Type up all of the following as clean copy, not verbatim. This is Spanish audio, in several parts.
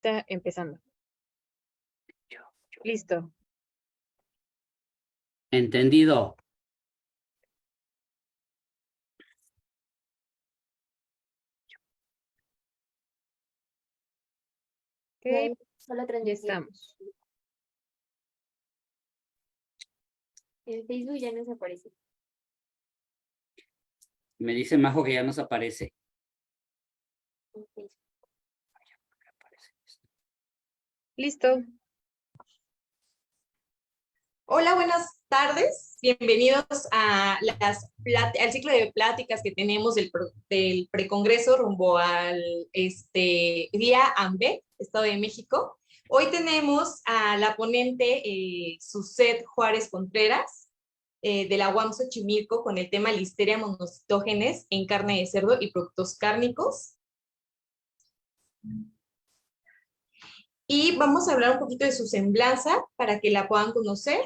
Está empezando. Listo. Entendido. Ok, Solo ya transmisión. estamos. En Facebook ya nos aparece. Me dice Majo que ya nos aparece. En Facebook. Listo. Hola, buenas tardes. Bienvenidos a al ciclo de pláticas que tenemos del precongreso rumbo al Día AMBEC, Estado de México. Hoy tenemos a la ponente Suset Juárez Contreras, de la UAM Xochimilco, con el tema Listeria monocitógenes en carne de cerdo y productos cárnicos. Y vamos a hablar un poquito de su semblanza para que la puedan conocer.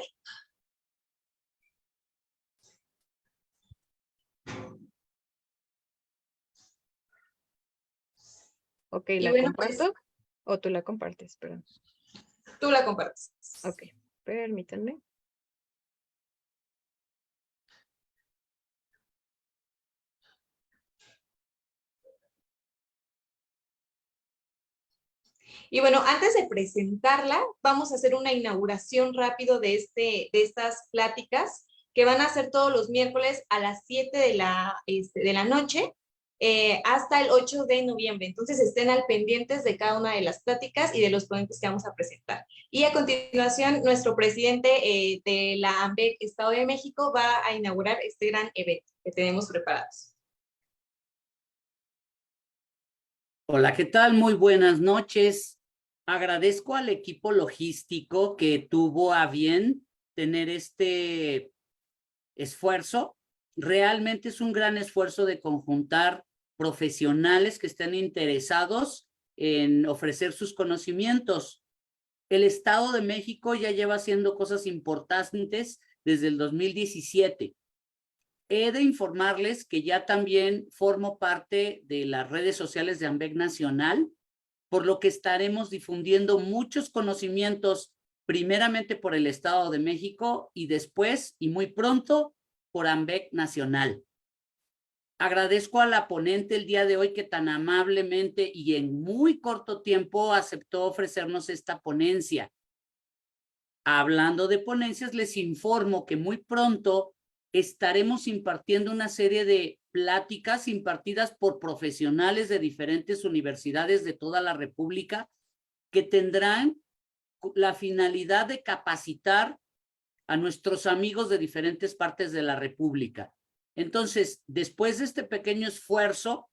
Ok, Y ¿la bueno, comparto? ¿O tú la compartes? Perdón. Tú la compartes. Ok, permítanme. Y bueno, antes de presentarla, vamos a hacer una inauguración rápido de estas pláticas que van a ser todos los miércoles a las 7 de la noche hasta el 8 de noviembre. Entonces estén al pendientes de cada una de las pláticas y de los ponentes que vamos a presentar. Y a continuación, nuestro presidente de la AMBEC Estado de México va a inaugurar este gran evento que tenemos preparados. Hola, ¿qué tal? Muy buenas noches. Agradezco al equipo logístico que tuvo a bien tener este esfuerzo. Realmente es un gran esfuerzo de conjuntar profesionales que estén interesados en ofrecer sus conocimientos. El Estado de México ya lleva haciendo cosas importantes desde el 2017. He de informarles que ya también formo parte de las redes sociales de AMBEC Nacional, por lo que estaremos difundiendo muchos conocimientos, primeramente por el Estado de México y después, y muy pronto, por AMBEC Nacional. Agradezco a la ponente el día de hoy que tan amablemente y en muy corto tiempo aceptó ofrecernos esta ponencia. Hablando de ponencias, les informo que muy pronto estaremos impartiendo una serie de pláticas impartidas por profesionales de diferentes universidades de toda la República que tendrán la finalidad de capacitar a nuestros amigos de diferentes partes de la República. Entonces, después de este pequeño esfuerzo,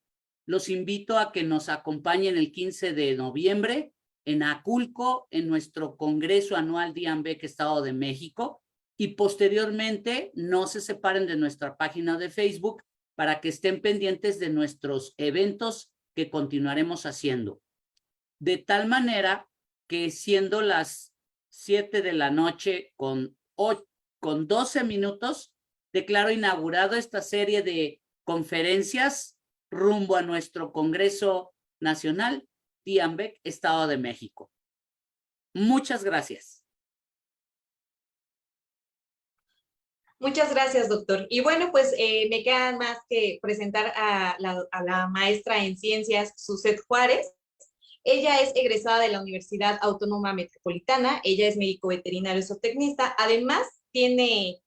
los invito a que nos acompañen el 15 de noviembre en Aculco, en nuestro Congreso Anual de AMBEC Estado de México, y posteriormente no se separen de nuestra página de Facebook para que estén pendientes de nuestros eventos que continuaremos haciendo. De tal manera que siendo las 7 de la noche con 12 minutos, declaro inaugurado esta serie de conferencias rumbo a nuestro Congreso Nacional AMBEC Estado de México. Muchas gracias. Muchas gracias, doctor. Y bueno, pues me queda más que presentar a la maestra en ciencias, Suset Juárez. Ella es egresada de la Universidad Autónoma Metropolitana, ella es médico veterinario zootecnista, además tiene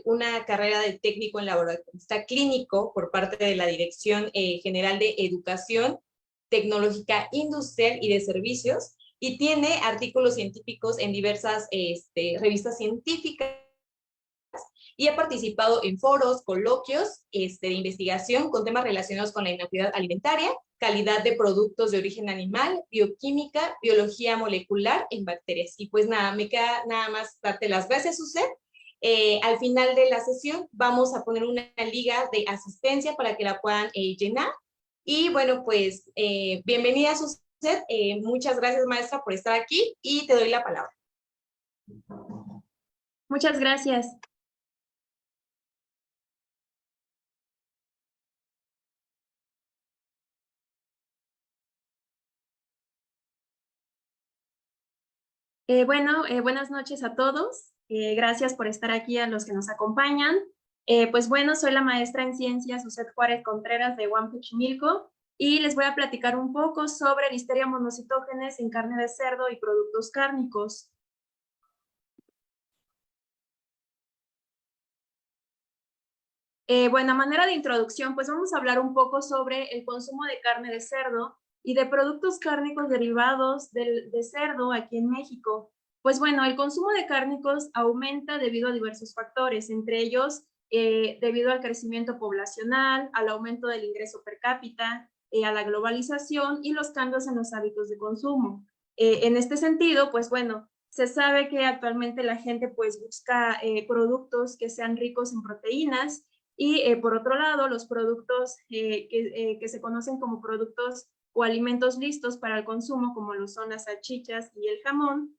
una carrera de técnico en laboratorista clínico por parte de la Dirección General de Educación Tecnológica Industrial y de Servicios, y tiene artículos científicos en diversas revistas científicas, y ha participado en foros, coloquios de investigación con temas relacionados con la inocuidad alimentaria, calidad de productos de origen animal, bioquímica, biología molecular en bacterias. Y pues nada, me queda nada más darte las gracias, Suset. Al final de la sesión vamos a poner una liga de asistencia para que la puedan llenar. Y bueno, pues bienvenida, Suset. Muchas gracias, maestra, por estar aquí y te doy la palabra. Muchas gracias. Buenas noches a todos. Gracias por estar aquí a los que nos acompañan. Pues bueno, soy la maestra en ciencias Suset Juárez Contreras de UAM Xochimilco y les voy a platicar un poco sobre Listeria monocytogenes en carne de cerdo y productos cárnicos. Bueno, a manera de introducción, pues vamos a hablar un poco sobre el consumo de carne de cerdo y de productos cárnicos derivados de cerdo aquí en México. Pues bueno, el consumo de cárnicos aumenta debido a diversos factores, entre ellos debido al crecimiento poblacional, al aumento del ingreso per cápita, a la globalización y los cambios en los hábitos de consumo. En este sentido, pues bueno, se sabe que actualmente la gente pues busca productos que sean ricos en proteínas y por otro lado, los productos que se conocen como productos o alimentos listos para el consumo, como lo son las salchichas y el jamón,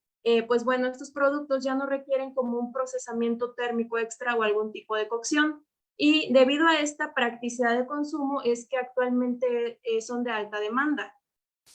pues bueno, estos productos ya no requieren como un procesamiento térmico extra o algún tipo de cocción. Y debido a esta practicidad de consumo es que actualmente son de alta demanda.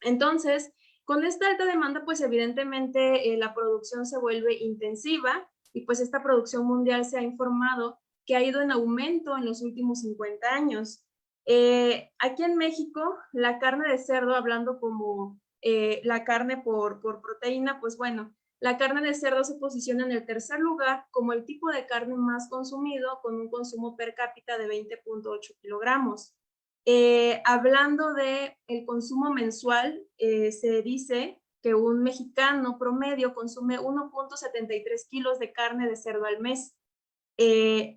Entonces, con esta alta demanda, pues evidentemente la producción se vuelve intensiva y pues esta producción mundial se ha informado que ha ido en aumento en los últimos 50 años. Aquí en México, la carne de cerdo, hablando como la carne por proteína, pues bueno, la carne de cerdo se posiciona en el tercer lugar como el tipo de carne más consumido, con un consumo per cápita de 20.8 kilogramos. Hablando de el consumo mensual, se dice que un mexicano promedio consume 1.73 kilos de carne de cerdo al mes.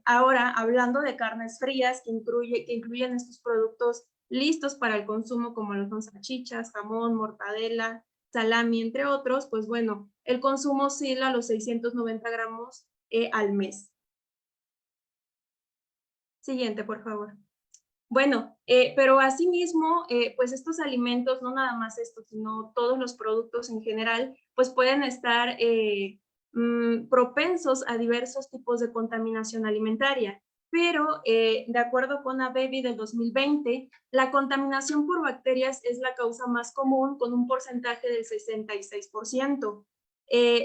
Ahora, hablando de carnes frías, que incluyen estos productos listos para el consumo, como los son salchichas, jamón, mortadela, salami, entre otros, pues bueno, el consumo oscila a los 690 gramos al mes. Siguiente, por favor. Bueno, pero asimismo, pues estos alimentos, no nada más estos, sino todos los productos en general, pues pueden estar propensos a diversos tipos de contaminación alimentaria. Pero de acuerdo con ABEBI del 2020, la contaminación por bacterias es la causa más común, con un porcentaje del 66%.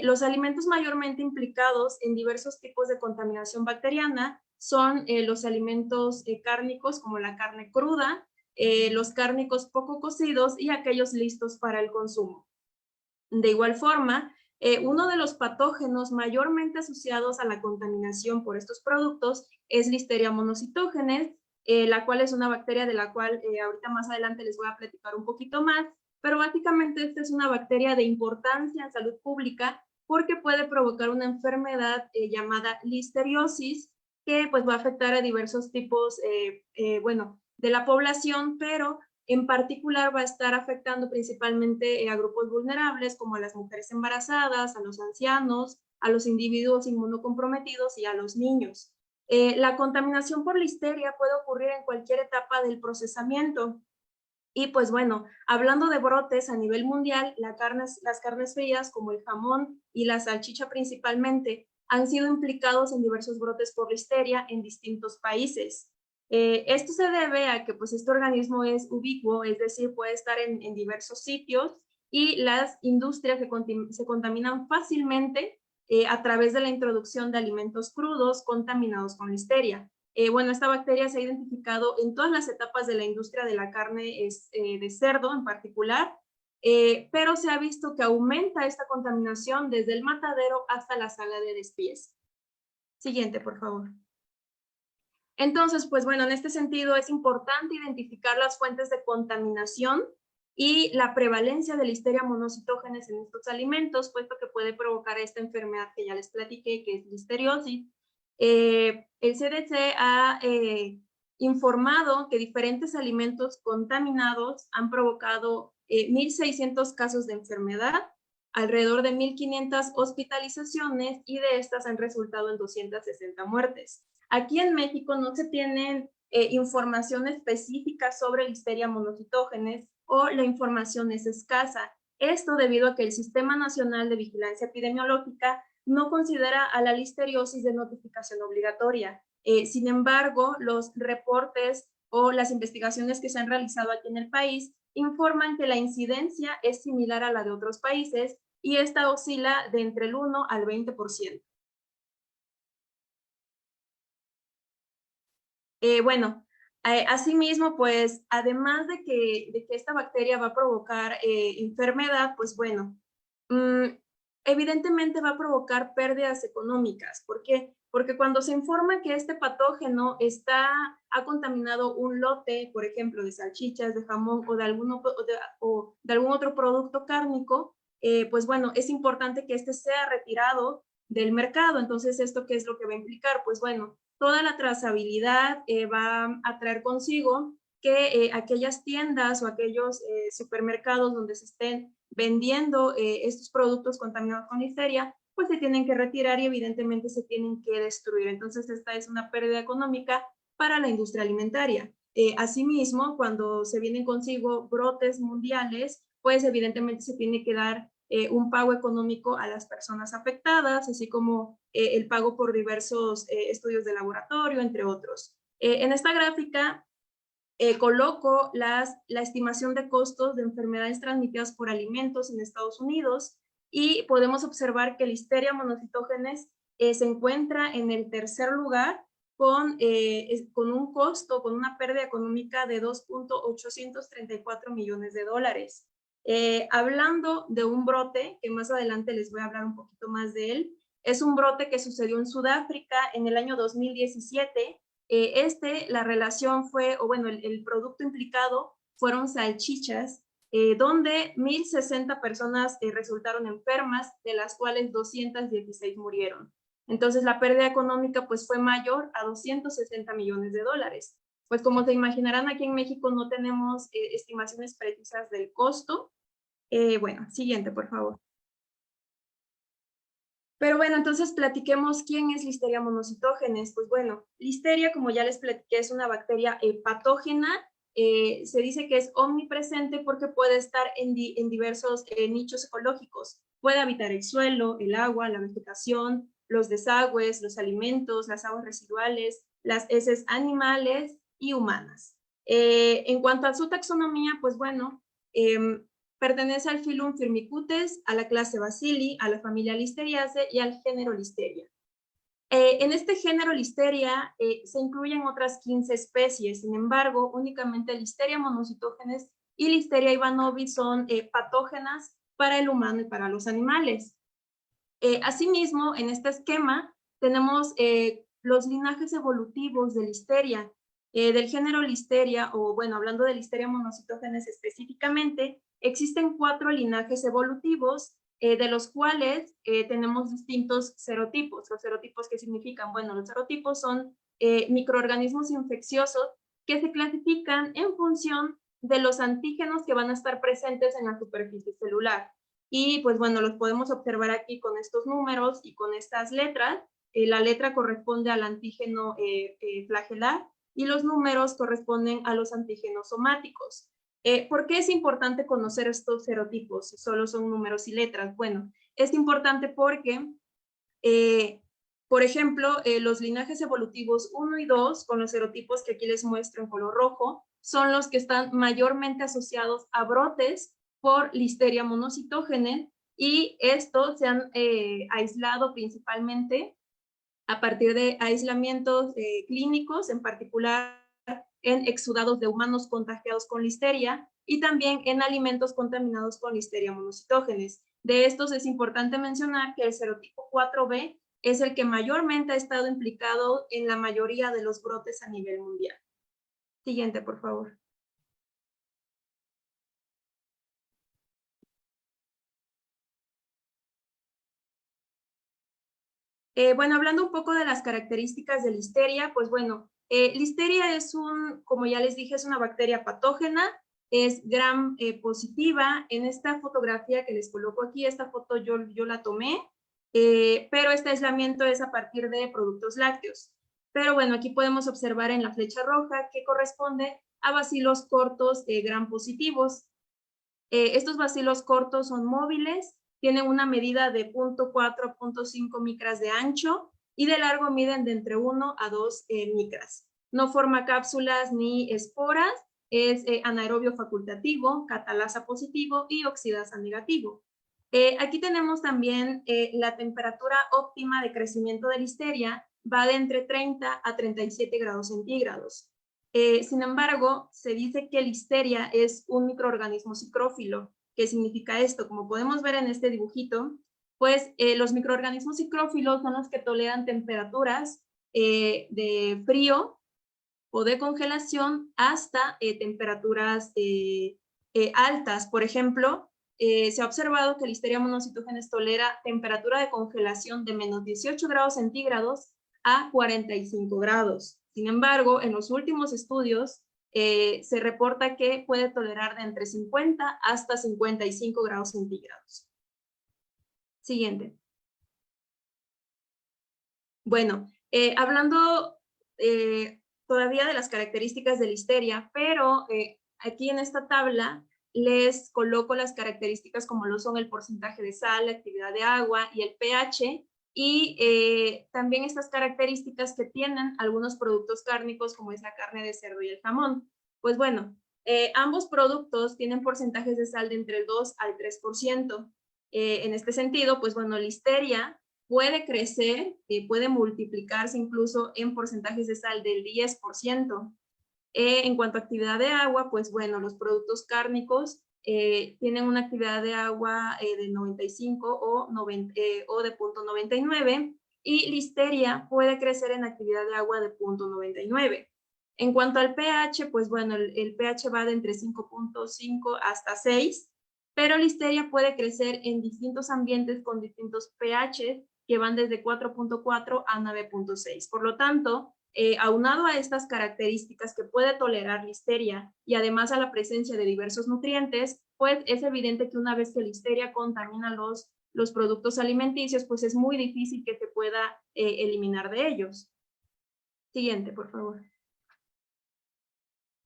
Los alimentos mayormente implicados en diversos tipos de contaminación bacteriana son los alimentos cárnicos, como la carne cruda, los cárnicos poco cocidos y aquellos listos para el consumo. De igual forma, uno de los patógenos mayormente asociados a la contaminación por estos productos es Listeria monocytogenes, la cual es una bacteria de la cual ahorita más adelante les voy a platicar un poquito más, pero básicamente esta es una bacteria de importancia en salud pública porque puede provocar una enfermedad llamada listeriosis, que pues va a afectar a diversos tipos, bueno, de la población, pero en particular va a estar afectando principalmente a grupos vulnerables como a las mujeres embarazadas, a los ancianos, a los individuos inmunocomprometidos y a los niños. La contaminación por listeria puede ocurrir en cualquier etapa del procesamiento. Y pues bueno, hablando de brotes a nivel mundial, las carnes frías como el jamón y la salchicha principalmente han sido implicados en diversos brotes por listeria en distintos países. Esto se debe a que pues este organismo es ubicuo, es decir, puede estar en diversos sitios y las industrias se contaminan fácilmente a través de la introducción de alimentos crudos contaminados con listeria. Bueno, esta bacteria se ha identificado en todas las etapas de la industria de la carne de cerdo en particular, pero se ha visto que aumenta esta contaminación desde el matadero hasta la sala de despiece. Siguiente, por favor. Entonces, pues bueno, en este sentido es importante identificar las fuentes de contaminación y la prevalencia de Listeria monocytogenes en estos alimentos, puesto que puede provocar esta enfermedad que ya les platiqué, que es listeriosis. El CDC ha informado que diferentes alimentos contaminados han provocado 1.600 casos de enfermedad, alrededor de 1.500 hospitalizaciones y de estas han resultado en 260 muertes. Aquí en México no se tienen información específica sobre Listeria monocytogenes o la información es escasa. Esto debido a que el Sistema Nacional de Vigilancia Epidemiológica no considera a la listeriosis de notificación obligatoria. Sin embargo, los reportes o las investigaciones que se han realizado aquí en el país informan que la incidencia es similar a la de otros países y esta oscila de entre el 1 al 20%. Bueno, asimismo, pues, además de que esta bacteria va a provocar enfermedad, pues bueno, evidentemente va a provocar pérdidas económicas. ¿Por qué? Porque cuando se informa que este patógeno ha contaminado un lote, por ejemplo, de salchichas, de jamón o de algún otro producto cárnico, pues bueno, es importante que este sea retirado del mercado. Entonces, ¿esto qué es lo que va a implicar? Pues bueno, toda la trazabilidad va a traer consigo que aquellas tiendas o aquellos supermercados donde se estén vendiendo estos productos contaminados con listeria, pues se tienen que retirar y evidentemente se tienen que destruir. Entonces, esta es una pérdida económica para la industria alimentaria. Asimismo, cuando se vienen consigo brotes mundiales, pues evidentemente se tiene que dar un pago económico a las personas afectadas, así como el pago por diversos estudios de laboratorio, entre otros. En esta gráfica coloco la estimación de costos de enfermedades transmitidas por alimentos en Estados Unidos y podemos observar que Listeria monocytogenes se encuentra en el tercer lugar con un costo, con una pérdida económica de 2.834 millones de dólares. Hablando de un brote, que más adelante les voy a hablar un poquito más de él, es un brote que sucedió en Sudáfrica en el año 2017. La relación fue, o bueno, el producto implicado fueron salchichas, donde 1.060 personas resultaron enfermas, de las cuales 216 murieron. Entonces, la pérdida económica pues fue mayor a 260 millones de dólares. Pues como se imaginarán, aquí en México no tenemos estimaciones precisas del costo. Bueno, siguiente, por favor. Pero bueno, entonces platiquemos quién es Listeria monocytogenes. Pues bueno, Listeria, como ya les platiqué, es una bacteria patógena. Se dice que es omnipresente porque puede estar en diversos nichos ecológicos. Puede habitar el suelo, el agua, la vegetación, los desagües, los alimentos, las aguas residuales, las heces animales y humanas. En cuanto a su taxonomía, pues bueno, pertenece al filum Firmicutes, a la clase Bacilli, a la familia Listeriaceae y al género Listeria. En este género Listeria se incluyen otras 15 especies, sin embargo, únicamente Listeria monocytogenes y Listeria ivanovi son patógenas para el humano y para los animales. Asimismo, en este esquema tenemos los linajes evolutivos de Listeria. Del género Listeria, o bueno, hablando de Listeria monocytogenes específicamente, existen 4 linajes evolutivos, de los cuales tenemos distintos serotipos. Los serotipos, ¿qué significan? Bueno, los serotipos son microorganismos infecciosos que se clasifican en función de los antígenos que van a estar presentes en la superficie celular. Y pues bueno, los podemos observar aquí con estos números y con estas letras. La letra corresponde al antígeno flagelar y los números corresponden a los antígenos somáticos. ¿Por qué es importante conocer estos serotipos si solo son números y letras? Bueno, es importante porque, por ejemplo, los linajes evolutivos 1 y 2, con los serotipos que aquí les muestro en color rojo, son los que están mayormente asociados a brotes por Listeria monocytogenes, y estos se han aislado principalmente a partir de aislamientos clínicos, en particular en exudados de humanos contagiados con listeria y también en alimentos contaminados con Listeria monocytogenes. De estos es importante mencionar que el serotipo 4B es el que mayormente ha estado implicado en la mayoría de los brotes a nivel mundial. Siguiente, por favor. Bueno, hablando un poco de las características de Listeria, pues bueno, Listeria es como ya les dije, es una bacteria patógena, es gram positiva. En esta fotografía que les coloco aquí, esta foto yo la tomé, pero este aislamiento es a partir de productos lácteos. Pero bueno, aquí podemos observar en la flecha roja que corresponde a bacilos cortos gram positivos. Estos bacilos cortos son móviles, tienen una medida de 0.4 a 0.5 micras de ancho y de largo miden de entre 1 a 2 micras. No forma cápsulas ni esporas, es anaerobio facultativo, catalasa positivo y oxidasa negativo. Aquí tenemos también la temperatura óptima de crecimiento de Listeria va de entre 30 a 37 grados centígrados. Sin embargo, se dice que Listeria es un microorganismo psicrófilo. ¿Qué significa esto? Como podemos ver en este dibujito, pues los microorganismos psicrófilos son los que toleran temperaturas de frío o de congelación hasta temperaturas altas. Por ejemplo, se ha observado que Listeria monocitógenes tolera temperatura de congelación de menos 18 grados centígrados a 45 grados. Sin embargo, en los últimos estudios se reporta que puede tolerar de entre 50 hasta 55 grados centígrados. Siguiente. Bueno, hablando todavía de las características de Listeria, pero aquí en esta tabla les coloco las características como lo son el porcentaje de sal, la actividad de agua y el pH, y también estas características que tienen algunos productos cárnicos como es la carne de cerdo y el jamón. Pues bueno, ambos productos tienen porcentajes de sal de entre el 2 al 3%. En este sentido, pues bueno, Listeria puede crecer, puede multiplicarse incluso en porcentajes de sal del 10%. En cuanto a actividad de agua, pues bueno, los productos cárnicos tienen una actividad de agua de 95 o de 0.99 y Listeria puede crecer en actividad de agua de 0.99. En cuanto al pH, pues bueno, el pH va de entre 5.5 hasta 6, pero Listeria puede crecer en distintos ambientes con distintos pH que van desde 4.4 a 9.6. Por lo tanto, aunado a estas características que puede tolerar Listeria y además a la presencia de diversos nutrientes, pues es evidente que una vez que Listeria contamina los productos alimenticios, pues es muy difícil que se pueda eliminar de ellos. Siguiente, por favor.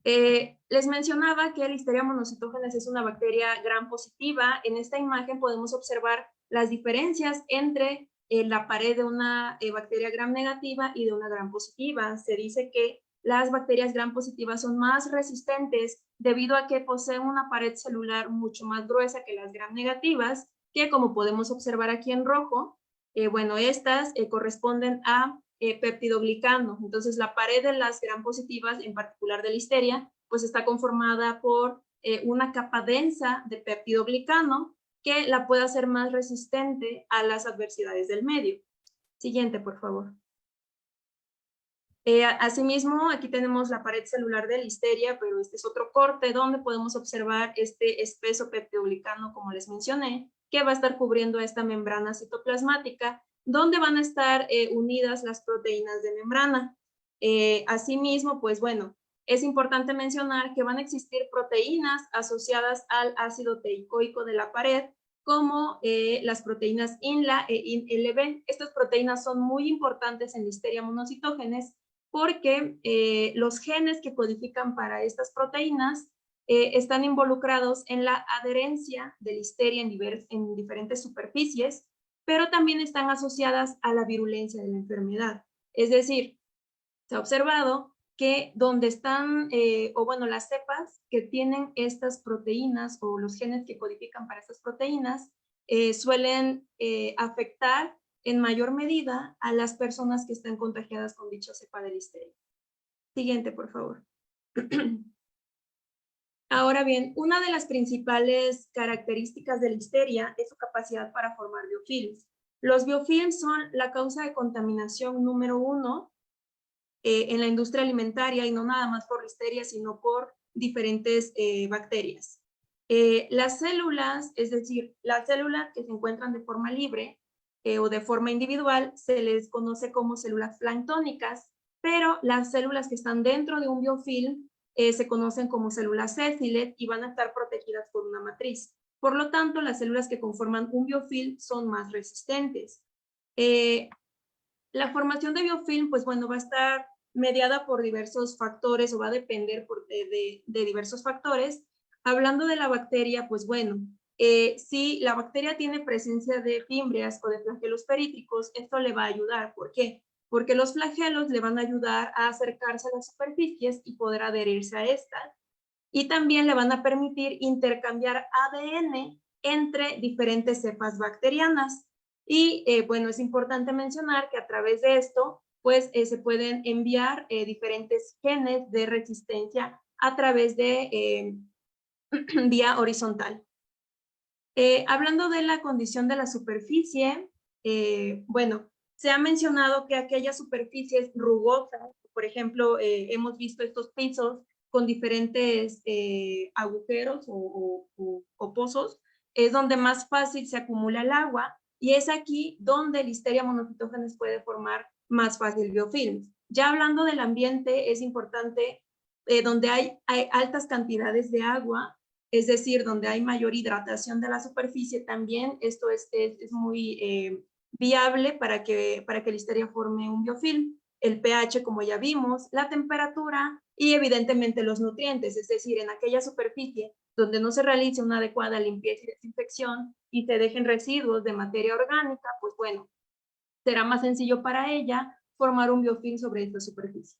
Les mencionaba que Listeria monocitógenes es una bacteria gram positiva. En esta imagen podemos observar las diferencias entre la pared de una bacteria gram negativa y de una gram positiva. Se dice que las bacterias gram positivas son más resistentes debido a que poseen una pared celular mucho más gruesa que las gram negativas, que como podemos observar aquí en rojo, bueno, estas corresponden a peptidoglicano. Entonces, la pared de las gram positivas, en particular de Listeria, pues está conformada por una capa densa de peptidoglicano que la puede hacer más resistente a las adversidades del medio. Siguiente, por favor. Asimismo, aquí tenemos la pared celular de Listeria, pero este es otro corte donde podemos observar este espeso peptidoglicano, como les mencioné, que va a estar cubriendo esta membrana citoplasmática, donde van a estar unidas las proteínas de membrana. Asimismo, pues bueno, es importante mencionar que van a existir proteínas asociadas al ácido teicoico de la pared, como las proteínas INLA e INLB. Estas proteínas son muy importantes en Listeria monocitógenes porque los genes que codifican para estas proteínas están involucrados en la adherencia de Listeria en diferentes superficies, pero también están asociadas a la virulencia de la enfermedad. Es decir, se ha observado que donde están, o bueno, las cepas que tienen estas proteínas o los genes que codifican para estas proteínas suelen afectar en mayor medida a las personas que están contagiadas con dicha cepa de Listeria. Siguiente, por favor. Ahora bien, una de las principales características de Listeria es su capacidad para formar biofilms. Los biofilms son la causa de contaminación número 1 en la industria alimentaria, y no nada más por Listeria, sino por diferentes bacterias. Las células, es decir, las células que se encuentran de forma libre o de forma individual, se les conoce como células planctónicas, pero las células que están dentro de un biofilm se conocen como células sésile y van a estar protegidas por una matriz. Por lo tanto, las células que conforman un biofilm son más resistentes. La formación de biofilm, pues bueno, va a estar mediada por diversos factores o va a depender de diversos factores. Hablando de la bacteria, pues bueno, si la bacteria tiene presencia de fimbrias o de flagelos perítricos, esto le va a ayudar. ¿Por qué? Porque los flagelos le van a ayudar a acercarse a las superficies y poder adherirse a estas. Y también le van a permitir intercambiar ADN entre diferentes cepas bacterianas. Y bueno, es importante mencionar que a través de esto, pues se pueden enviar diferentes genes de resistencia a través de vía horizontal. Hablando de la condición de la superficie, bueno, se ha mencionado que aquellas superficies rugosas, por ejemplo, hemos visto estos pisos con diferentes agujeros o pozos, es donde más fácil se acumula el agua y es aquí donde Listeria monocytogenes puede formar más fácil biofilms. Ya hablando del ambiente, es importante donde hay altas cantidades de agua, es decir, donde hay mayor hidratación de la superficie también, esto es muy viable para que Listeria forme un biofilm. El pH, como ya vimos, la temperatura y evidentemente los nutrientes, es decir, en aquella superficie donde no se realice una adecuada limpieza y desinfección y se dejen residuos de materia orgánica, pues bueno, será más sencillo para ella formar un biofilm sobre esta superficie.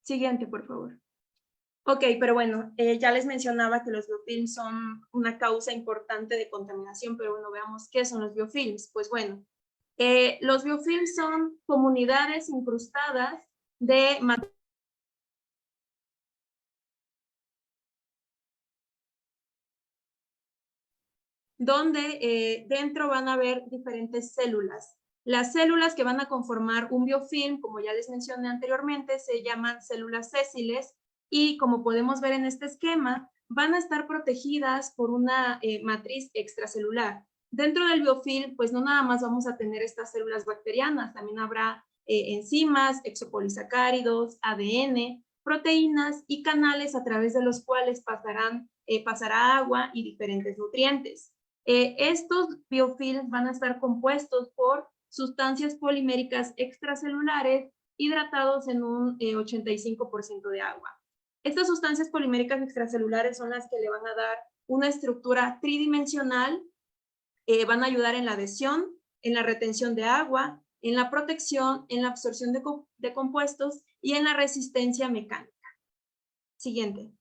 Siguiente, por favor. Ok, pero bueno, ya les mencionaba que los biofilms son una causa importante de contaminación, pero bueno, veamos qué son los biofilms. Pues bueno, los biofilms son comunidades incrustadas de materiales donde dentro van a haber diferentes células. Las células que van a conformar un biofilm, como ya les mencioné anteriormente, se llaman células sésiles y como podemos ver en este esquema, van a estar protegidas por una matriz extracelular. Dentro del biofilm, pues no nada más vamos a tener estas células bacterianas, también habrá enzimas, exopolisacáridos, ADN, proteínas y canales a través de los cuales pasará agua y diferentes nutrientes. Estos biofilms van a estar compuestos por sustancias poliméricas extracelulares hidratados en un 85% de agua. Estas sustancias poliméricas extracelulares son las que le van a dar una estructura tridimensional, van a ayudar en la adhesión, en la retención de agua, en la protección, en la absorción de compuestos y en la resistencia mecánica. Siguiente.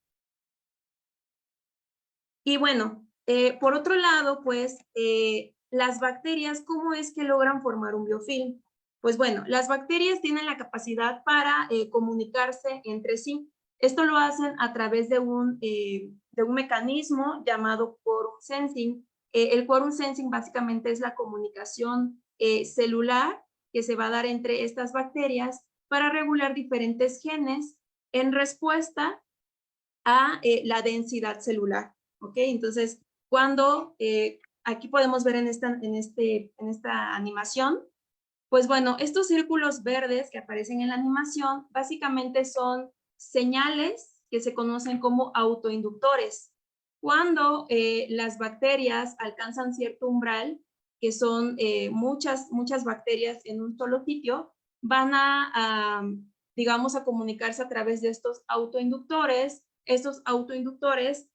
Y bueno, por otro lado, pues, las bacterias, ¿cómo es que logran formar un biofilm? Pues bueno, las bacterias tienen la capacidad para comunicarse entre sí. Esto lo hacen a través de un mecanismo llamado quorum sensing. El quorum sensing básicamente es la comunicación celular que se va a dar entre estas bacterias para regular diferentes genes en respuesta a la densidad celular. ¿Ok? Entonces, cuando aquí podemos ver en esta animación, pues bueno, estos círculos verdes que aparecen en la animación básicamente son señales que se conocen como autoinductores. Cuando las bacterias alcanzan cierto umbral, que son muchas bacterias en un solo sitio, van digamos, a comunicarse a través de estos autoinductores. Estos autoinductores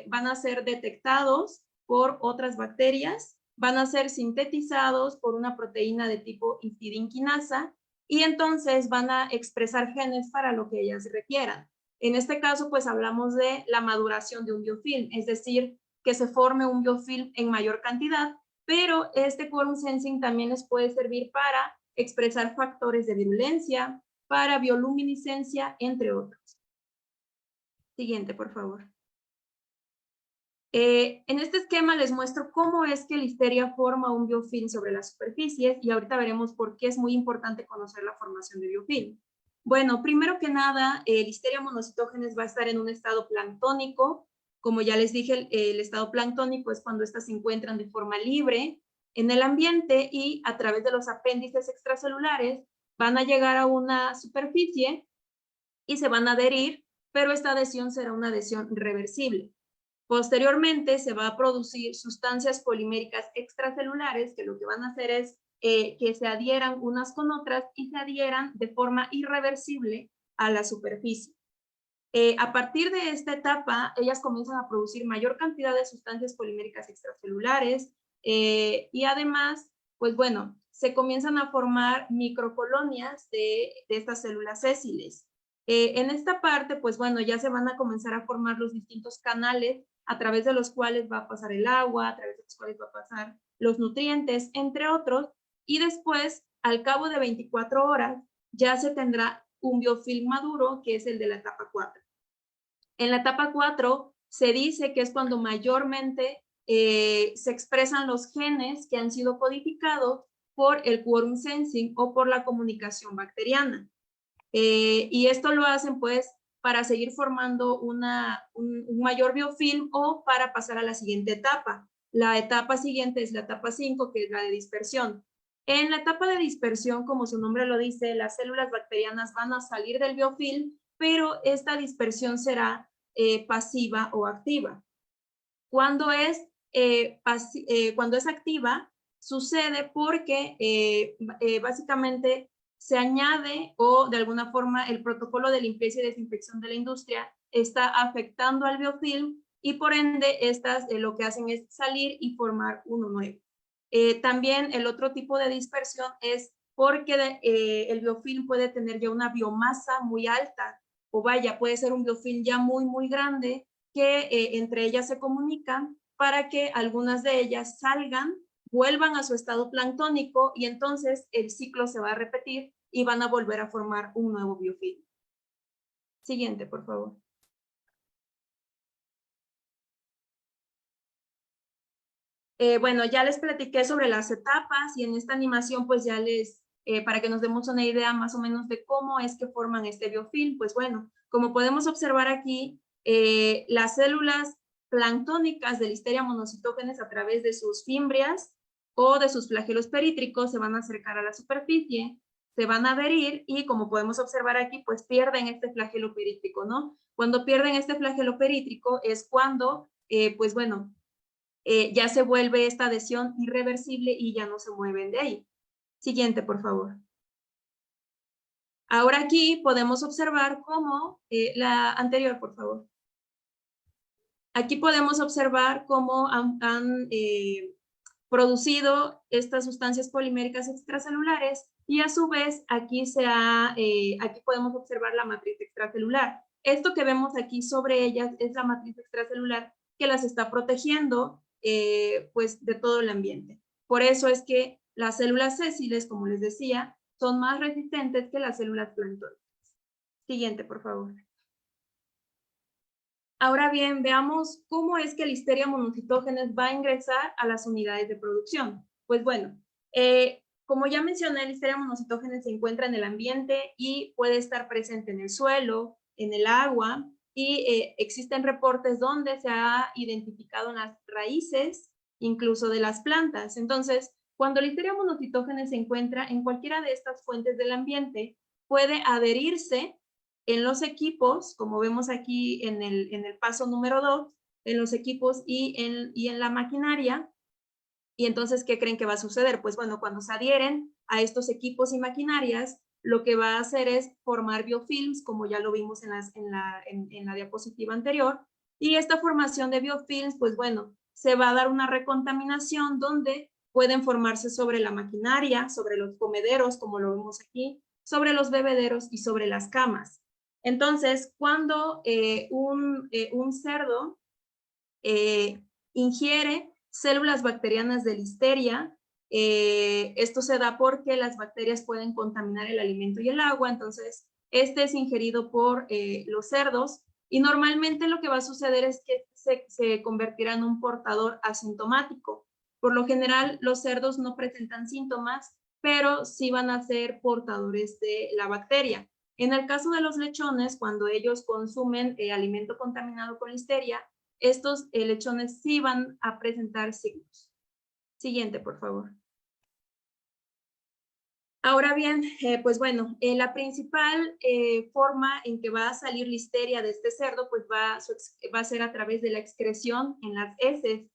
van a ser detectados por otras bacterias, van a ser sintetizados por una proteína de tipo histidinquinasa y entonces van a expresar genes para lo que ellas requieran. En este caso, pues hablamos de la maduración de un biofilm, es decir, que se forme un biofilm en mayor cantidad, pero este quorum sensing también les puede servir para expresar factores de virulencia, para bioluminiscencia, entre otros. Siguiente, por favor. En este esquema les muestro cómo es que Listeria forma un biofilm sobre las superficies y ahorita veremos por qué es muy importante conocer la formación de biofilm. Bueno, primero que nada, Listeria monocytogenes va a estar en un estado planctónico. Como ya les dije, el estado planctónico es cuando estas se encuentran de forma libre en el ambiente y a través de los apéndices extracelulares van a llegar a una superficie y se van a adherir, pero esta adhesión será una adhesión reversible. Posteriormente se va a producir sustancias poliméricas extracelulares que lo que van a hacer es que se adhieran unas con otras y se adhieran de forma irreversible a la superficie. A partir de esta etapa, ellas comienzan a producir mayor cantidad de sustancias poliméricas extracelulares y además, pues bueno, se comienzan a formar microcolonias de estas células sésiles. En esta parte, pues bueno, ya se van a comenzar a formar los distintos canales a través de los cuales va a pasar el agua, a través de los cuales va a pasar los nutrientes, entre otros, y después, al cabo de 24 horas, ya se tendrá un biofilm maduro, que es el de la etapa 4. En la etapa 4 se dice que es cuando mayormente se expresan los genes que han sido codificados por el quorum sensing o por la comunicación bacteriana. Y esto lo hacen pues para seguir formando un mayor biofilm o para pasar a la siguiente etapa. La etapa siguiente es la etapa 5, que es la de dispersión. En la etapa de dispersión, como su nombre lo dice, las células bacterianas van a salir del biofilm, pero esta dispersión será pasiva o activa. Cuando es activa, sucede porque básicamente se añade o de alguna forma el protocolo de limpieza y desinfección de la industria está afectando al biofilm y por ende estas lo que hacen es salir y formar uno nuevo. También el otro tipo de dispersión es porque el biofilm puede tener ya una biomasa muy alta o vaya, puede ser un biofilm ya muy grande que entre ellas se comunican para que algunas de ellas salgan, vuelvan a su estado planctónico y entonces el ciclo se va a repetir y van a volver a formar un nuevo biofilm. Siguiente, por favor. Bueno, ya les platiqué sobre las etapas y en esta animación pues ya les, para que nos demos una idea más o menos de cómo es que forman este biofilm, pues bueno, como podemos observar aquí, las células planctónicas de Listeria monocitógenes a través de sus fimbrias o de sus flagelos perítricos se van a acercar a la superficie, se van a adherir y como podemos observar aquí, pues pierden este flagelo perítrico, ¿no? Cuando pierden este flagelo perítrico es cuando, pues bueno, ya se vuelve esta adhesión irreversible y ya no se mueven de ahí. Siguiente, por favor. Ahora aquí podemos observar cómo, la anterior, por favor. Aquí podemos observar cómo han producido estas sustancias poliméricas extracelulares y a su vez aquí aquí podemos observar la matriz extracelular. Esto que vemos aquí sobre ellas es la matriz extracelular que las está protegiendo pues de todo el ambiente. Por eso es que las células sésiles, como les decía, son más resistentes que las células planctónicas. Siguiente, por favor. Ahora bien, veamos cómo es que Listeria monocitógenes va a ingresar a las unidades de producción. Pues bueno, como ya mencioné, Listeria monocitógenes se encuentra en el ambiente y puede estar presente en el suelo, en el agua, y existen reportes donde se ha identificado en las raíces, incluso de las plantas. Entonces, cuando Listeria monocitógenes se encuentra en cualquiera de estas fuentes del ambiente, puede adherirse en los equipos, como vemos aquí en el paso número 2, en los equipos y en la maquinaria. Y entonces, ¿qué creen que va a suceder? Pues bueno, cuando se adhieren a estos equipos y maquinarias, lo que va a hacer es formar biofilms, como ya lo vimos en la diapositiva anterior. Y esta formación de biofilms, pues bueno, se va a dar una recontaminación donde pueden formarse sobre la maquinaria, sobre los comederos, como lo vemos aquí, sobre los bebederos y sobre las camas. Entonces, cuando un cerdo ingiere células bacterianas de Listeria, esto se da porque las bacterias pueden contaminar el alimento y el agua, entonces este es ingerido por los cerdos y normalmente lo que va a suceder es que se convertirá en un portador asintomático. Por lo general, los cerdos no presentan síntomas, pero sí van a ser portadores de la bacteria. En el caso de los lechones, cuando ellos consumen alimento contaminado con Listeria, estos lechones sí van a presentar signos. Siguiente, por favor. Ahora bien, pues bueno, la principal forma en que va a salir Listeria de este cerdo, pues va a ser a través de la excreción en las heces.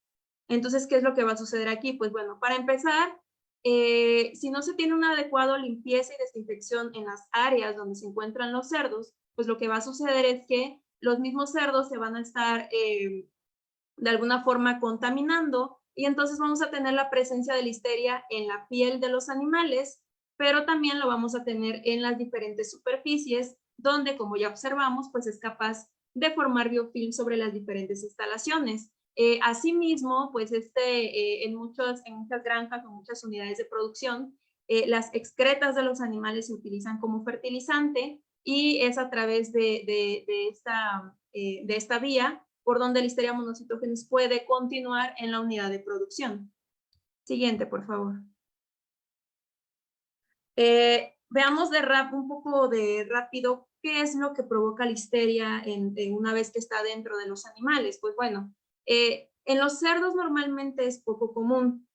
Entonces, ¿qué es lo que va a suceder aquí? Pues bueno, para empezar, si no se tiene una adecuada limpieza y desinfección en las áreas donde se encuentran los cerdos, pues lo que va a suceder es que los mismos cerdos se van a estar de alguna forma contaminando y entonces vamos a tener la presencia de Listeria en la piel de los animales, pero también lo vamos a tener en las diferentes superficies donde, como ya observamos, pues es capaz de formar biofilm sobre las diferentes instalaciones. Asimismo, pues en muchas granjas o muchas unidades de producción, las excretas de los animales se utilizan como fertilizante y es a través de esta vía por donde Listeria monocytogenes puede continuar en la unidad de producción. Siguiente, por favor. Veamos un poco de rápido qué es lo que provoca Listeria una vez que está dentro de los animales. Pues bueno, en los cerdos normalmente es poco común.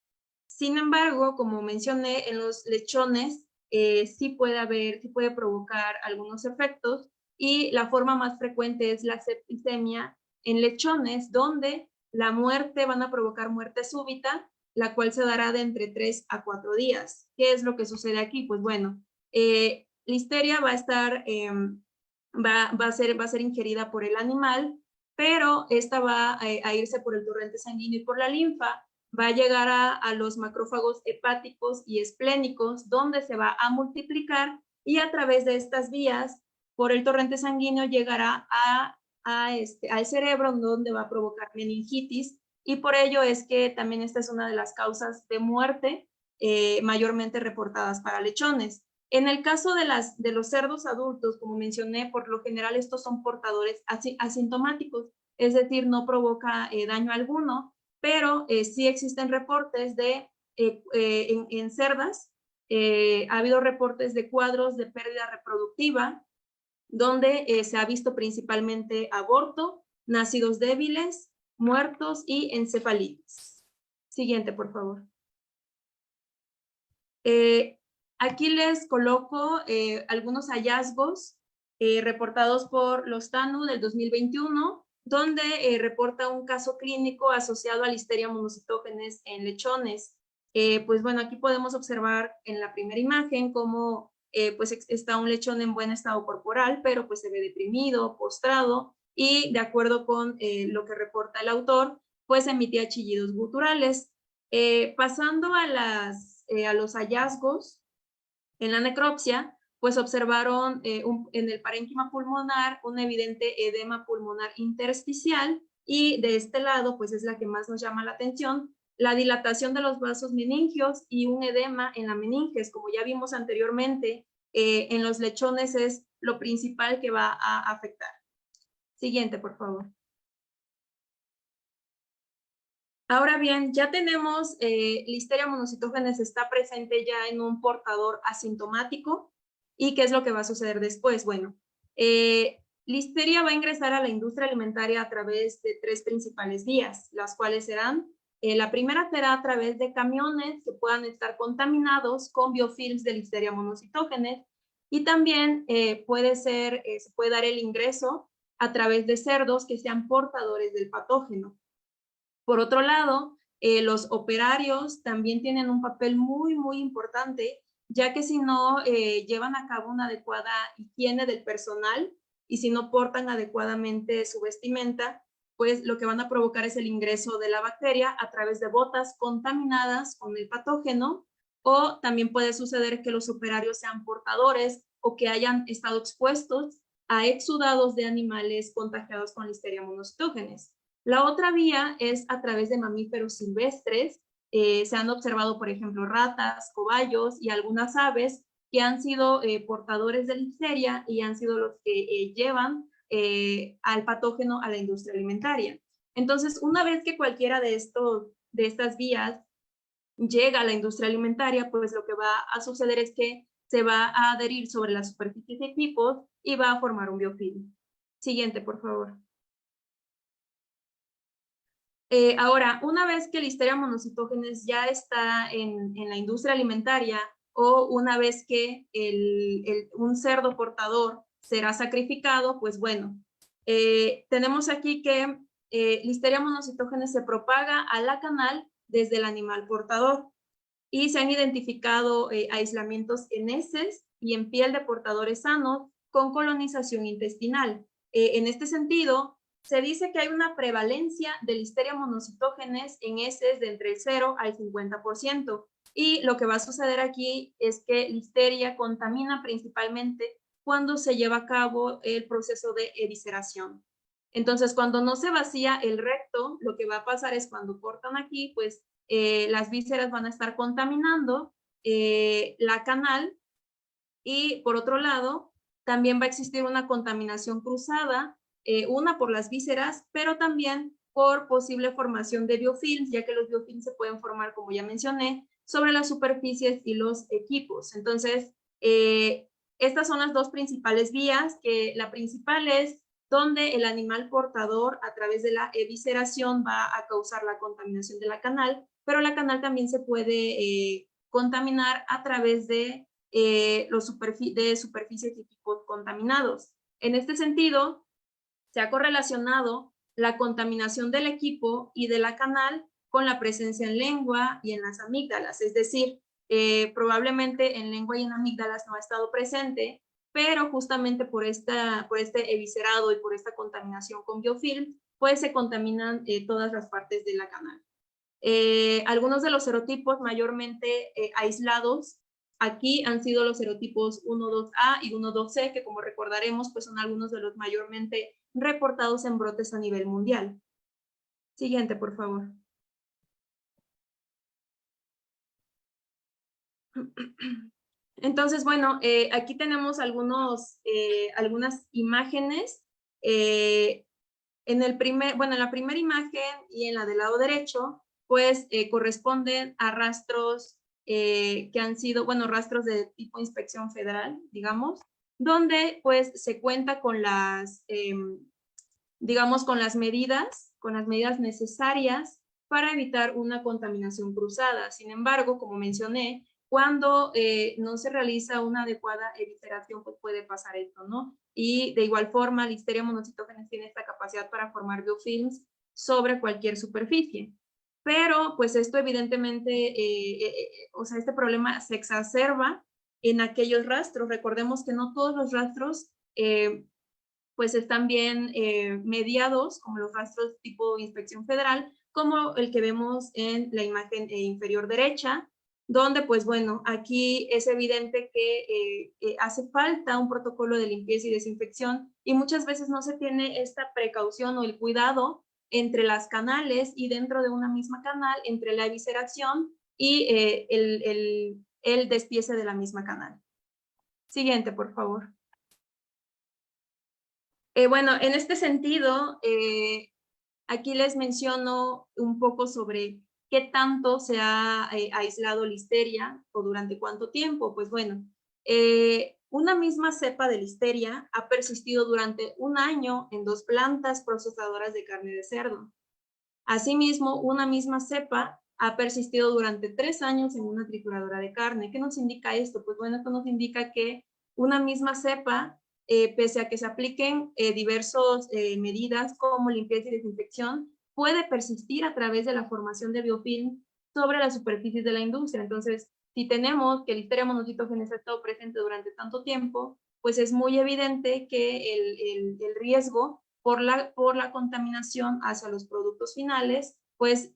Sin embargo, como mencioné, en los lechones sí puede provocar algunos efectos y la forma más frecuente es la septicemia en lechones, donde van a provocar muerte súbita, la cual se dará de entre 3 a 4 días. ¿Qué es lo que sucede aquí? Pues bueno, Listeria va a ser ingerida por el animal, pero esta va a irse por el torrente sanguíneo y por la linfa, va a llegar a los macrófagos hepáticos y esplénicos, donde se va a multiplicar y a través de estas vías, por el torrente sanguíneo, llegará al cerebro, donde va a provocar meningitis, y por ello es que también esta es una de las causas de muerte mayormente reportadas para lechones. En el caso de los cerdos adultos, como mencioné, por lo general estos son portadores asintomáticos, es decir, no provoca daño alguno, pero sí existen reportes en cerdas, ha habido reportes de cuadros de pérdida reproductiva, donde se ha visto principalmente aborto, nacidos débiles, muertos y encefalitis. Siguiente, por favor. Aquí les coloco algunos hallazgos reportados por los TANU del 2021, donde reporta un caso clínico asociado a Listeria monocytogenes en lechones. Pues bueno, aquí podemos observar en la primera imagen cómo pues está un lechón en buen estado corporal, pero pues se ve deprimido, postrado, y de acuerdo con lo que reporta el autor, pues emitía chillidos guturales. Pasando a los hallazgos en la necropsia, pues observaron en el parénquima pulmonar un evidente edema pulmonar intersticial, y de este lado, pues es la que más nos llama la atención, la dilatación de los vasos meningios y un edema en la meninges. Como ya vimos anteriormente, en los lechones es lo principal que va a afectar. Siguiente, por favor. Ahora bien, ya tenemos Listeria monocytogenes está presente ya en un portador asintomático. ¿Y qué es lo que va a suceder después? Bueno, Listeria va a ingresar a la industria alimentaria a través de 3 principales vías, las cuales serán, la primera será a través de camiones que puedan estar contaminados con biofilms de Listeria monocytogenes, y también se puede dar el ingreso a través de cerdos que sean portadores del patógeno. Por otro lado, los operarios también tienen un papel muy, muy importante, ya que si no llevan a cabo una adecuada higiene del personal y si no portan adecuadamente su vestimenta, pues lo que van a provocar es el ingreso de la bacteria a través de botas contaminadas con el patógeno, o también puede suceder que los operarios sean portadores o que hayan estado expuestos a exudados de animales contagiados con Listeria monocytogenes. La otra vía es a través de mamíferos silvestres. Se han observado, por ejemplo, ratas, cobayos y algunas aves que han sido portadores de Listeria y han sido los que llevan al patógeno a la industria alimentaria. Entonces, una vez que cualquiera de estas vías llega a la industria alimentaria, pues lo que va a suceder es que se va a adherir sobre las superficies de equipos y va a formar un biofilm. Siguiente, por favor. Ahora, una vez que Listeria monocytogenes ya está en la industria alimentaria, o una vez que un cerdo portador será sacrificado, pues bueno, tenemos aquí que Listeria monocytogenes se propaga a la canal desde el animal portador, y se han identificado aislamientos en heces y en piel de portadores sanos con colonización intestinal. En este sentido, se dice que hay una prevalencia de Listeria monocytogenes en heces de entre el 0 al 50%, y lo que va a suceder aquí es que Listeria contamina principalmente cuando se lleva a cabo el proceso de evisceración. Entonces, cuando no se vacía el recto, lo que va a pasar es cuando cortan aquí, pues las vísceras van a estar contaminando la canal, y por otro lado, también va a existir una contaminación cruzada, una por las vísceras, pero también por posible formación de biofilms, ya que los biofilms se pueden formar, como ya mencioné, sobre las superficies y los equipos. Entonces, estas son las dos principales vías, que la principal es donde el animal portador, a través de la evisceración, va a causar la contaminación de la canal, pero la canal también se puede contaminar a través de superficies y equipos contaminados. En este sentido, se ha correlacionado la contaminación del equipo y de la canal con la presencia en lengua y en las amígdalas, es decir, probablemente en lengua y en amígdalas no ha estado presente, pero justamente por este eviscerado y por esta contaminación con biofilm, pues se contaminan todas las partes de la canal. Algunos de los serotipos mayormente aislados aquí han sido los serotipos 1,2A y 1,2C, que como recordaremos, pues son algunos de los mayormente reportados en brotes a nivel mundial. Siguiente, por favor. Entonces, bueno, aquí tenemos algunas imágenes. En la primera imagen y en la del lado derecho, pues corresponden a rastros que han sido, rastros de tipo inspección federal, digamos, donde pues se cuenta con las, con las medidas necesarias para evitar una contaminación cruzada. Sin embargo, como mencioné, cuando no se realiza una adecuada evisceración, pues puede pasar esto, ¿no? Y de igual forma, Listeria monocytogenes tiene esta capacidad para formar biofilms sobre cualquier superficie. Pero, pues esto evidentemente, este problema se exacerba en aquellos rastros. Recordemos que no todos los rastros, pues están bien mediados, como los rastros tipo inspección federal, como el que vemos en la imagen inferior derecha, donde, pues bueno, aquí es evidente que hace falta un protocolo de limpieza y desinfección, y muchas veces no se tiene esta precaución o el cuidado entre las canales y dentro de una misma canal, entre la evisceración y el despiece de la misma canal. Siguiente, por favor. Bueno, en este sentido, aquí les menciono un poco sobre qué tanto se ha aislado Listeria o durante cuánto tiempo. Pues bueno, una misma cepa de Listeria ha persistido durante 1 año en 2 plantas procesadoras de carne de cerdo. Asimismo, una misma cepa ha persistido durante 3 años en una trituradora de carne. ¿Qué nos indica esto? Pues bueno, esto nos indica que una misma cepa, pese a que se apliquen diversas medidas como limpieza y desinfección, puede persistir a través de la formación de biofilm sobre las superficies de la industria. Entonces, si tenemos que Listeria monocytogenes ha estado presente durante tanto tiempo, pues es muy evidente que el riesgo por la contaminación hacia los productos finales, pues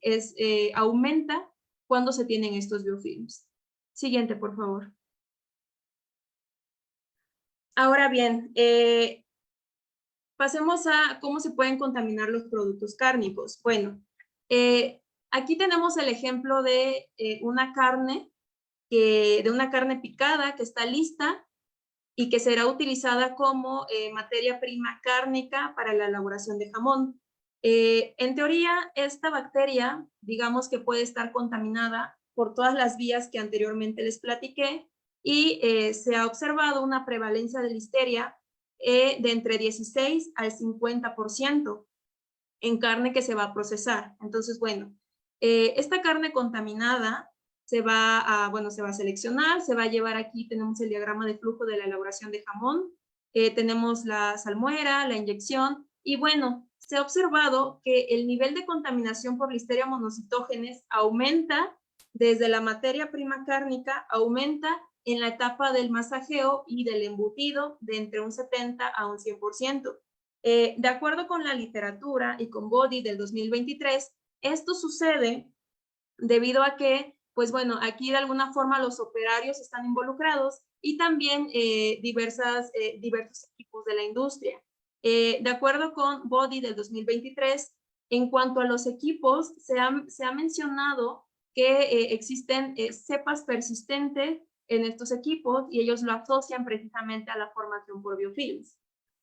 aumenta cuando se tienen estos biofilms. Siguiente, por favor. Ahora bien, pasemos a cómo se pueden contaminar los productos cárnicos. Bueno, aquí tenemos el ejemplo de una carne picada que está lista y que será utilizada como materia prima cárnica para la elaboración de jamón. En teoría, esta bacteria, digamos que puede estar contaminada por todas las vías que anteriormente les platiqué, y se ha observado una prevalencia de Listeria de entre 16 al 50% en carne que se va a procesar. Entonces, bueno, esta carne contaminada se va a seleccionar, se va a llevar aquí, tenemos el diagrama de flujo de la elaboración de jamón, tenemos la salmuera, la inyección, y bueno, se ha observado que el nivel de contaminación por Listeria monocytogenes aumenta desde la materia prima cárnica, aumenta en la etapa del masajeo y del embutido de entre un 70 a un 100%. De acuerdo con la literatura y con Body del 2023, esto sucede debido a que, pues bueno, aquí de alguna forma los operarios están involucrados y también diversos equipos de la industria. De acuerdo con Body del 2023, en cuanto a los equipos, se ha mencionado que existen cepas persistentes en estos equipos y ellos lo asocian precisamente a la formación por biofilms.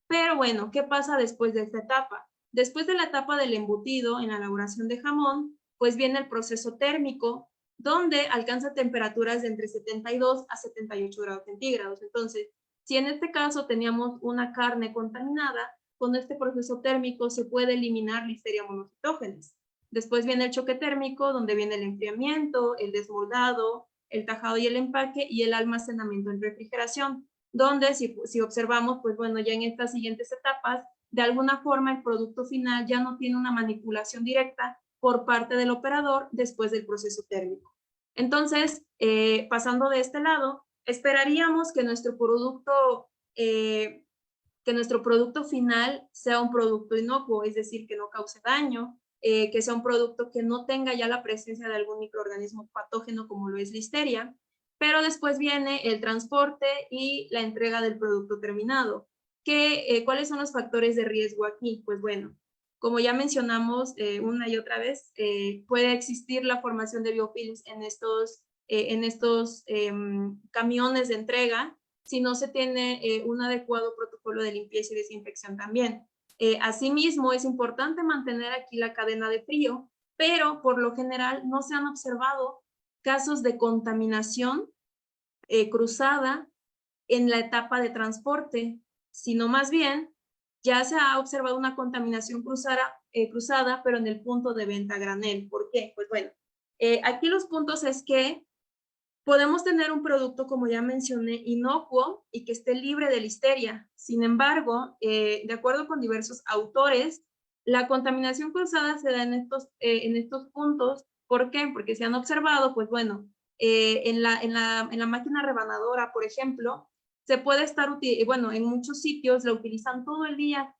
Pero bueno, ¿qué pasa después de esta etapa? Después de la etapa del embutido en la elaboración de jamón, pues viene el proceso térmico, donde alcanza temperaturas de entre 72 a 78 grados centígrados. Entonces, si en este caso teníamos una carne contaminada, con este proceso térmico se puede eliminar Listeria monocitógenes. Después viene el choque térmico, donde viene el enfriamiento, el desmoldado, el tajado y el empaque, y el almacenamiento en refrigeración, donde si observamos, pues bueno, ya en estas siguientes etapas, de alguna forma el producto final ya no tiene una manipulación directa por parte del operador después del proceso térmico. Entonces, pasando de este lado, esperaríamos que nuestro producto final sea un producto inocuo, es decir, que no cause daño, que sea un producto que no tenga ya la presencia de algún microorganismo patógeno como lo es Listeria, pero después viene el transporte y la entrega del producto terminado. ¿Cuáles son los factores de riesgo aquí? Pues bueno, como ya mencionamos una y otra vez, puede existir la formación de biofilms en estos camiones de entrega si no se tiene un adecuado protocolo de limpieza y desinfección también. Asimismo, es importante mantener aquí la cadena de frío, pero por lo general no se han observado casos de contaminación cruzada en la etapa de transporte, sino más bien ya se ha observado una contaminación cruzada, pero en el punto de venta a granel. ¿Por qué? Pues bueno, aquí los puntos es que podemos tener un producto, como ya mencioné, inocuo y que esté libre de listeria. Sin embargo, de acuerdo con diversos autores, la contaminación cruzada se da en estos puntos. ¿Por qué? Porque se han observado, pues bueno, en la máquina rebanadora, por ejemplo, se puede estar, bueno, en muchos sitios la utilizan todo el día,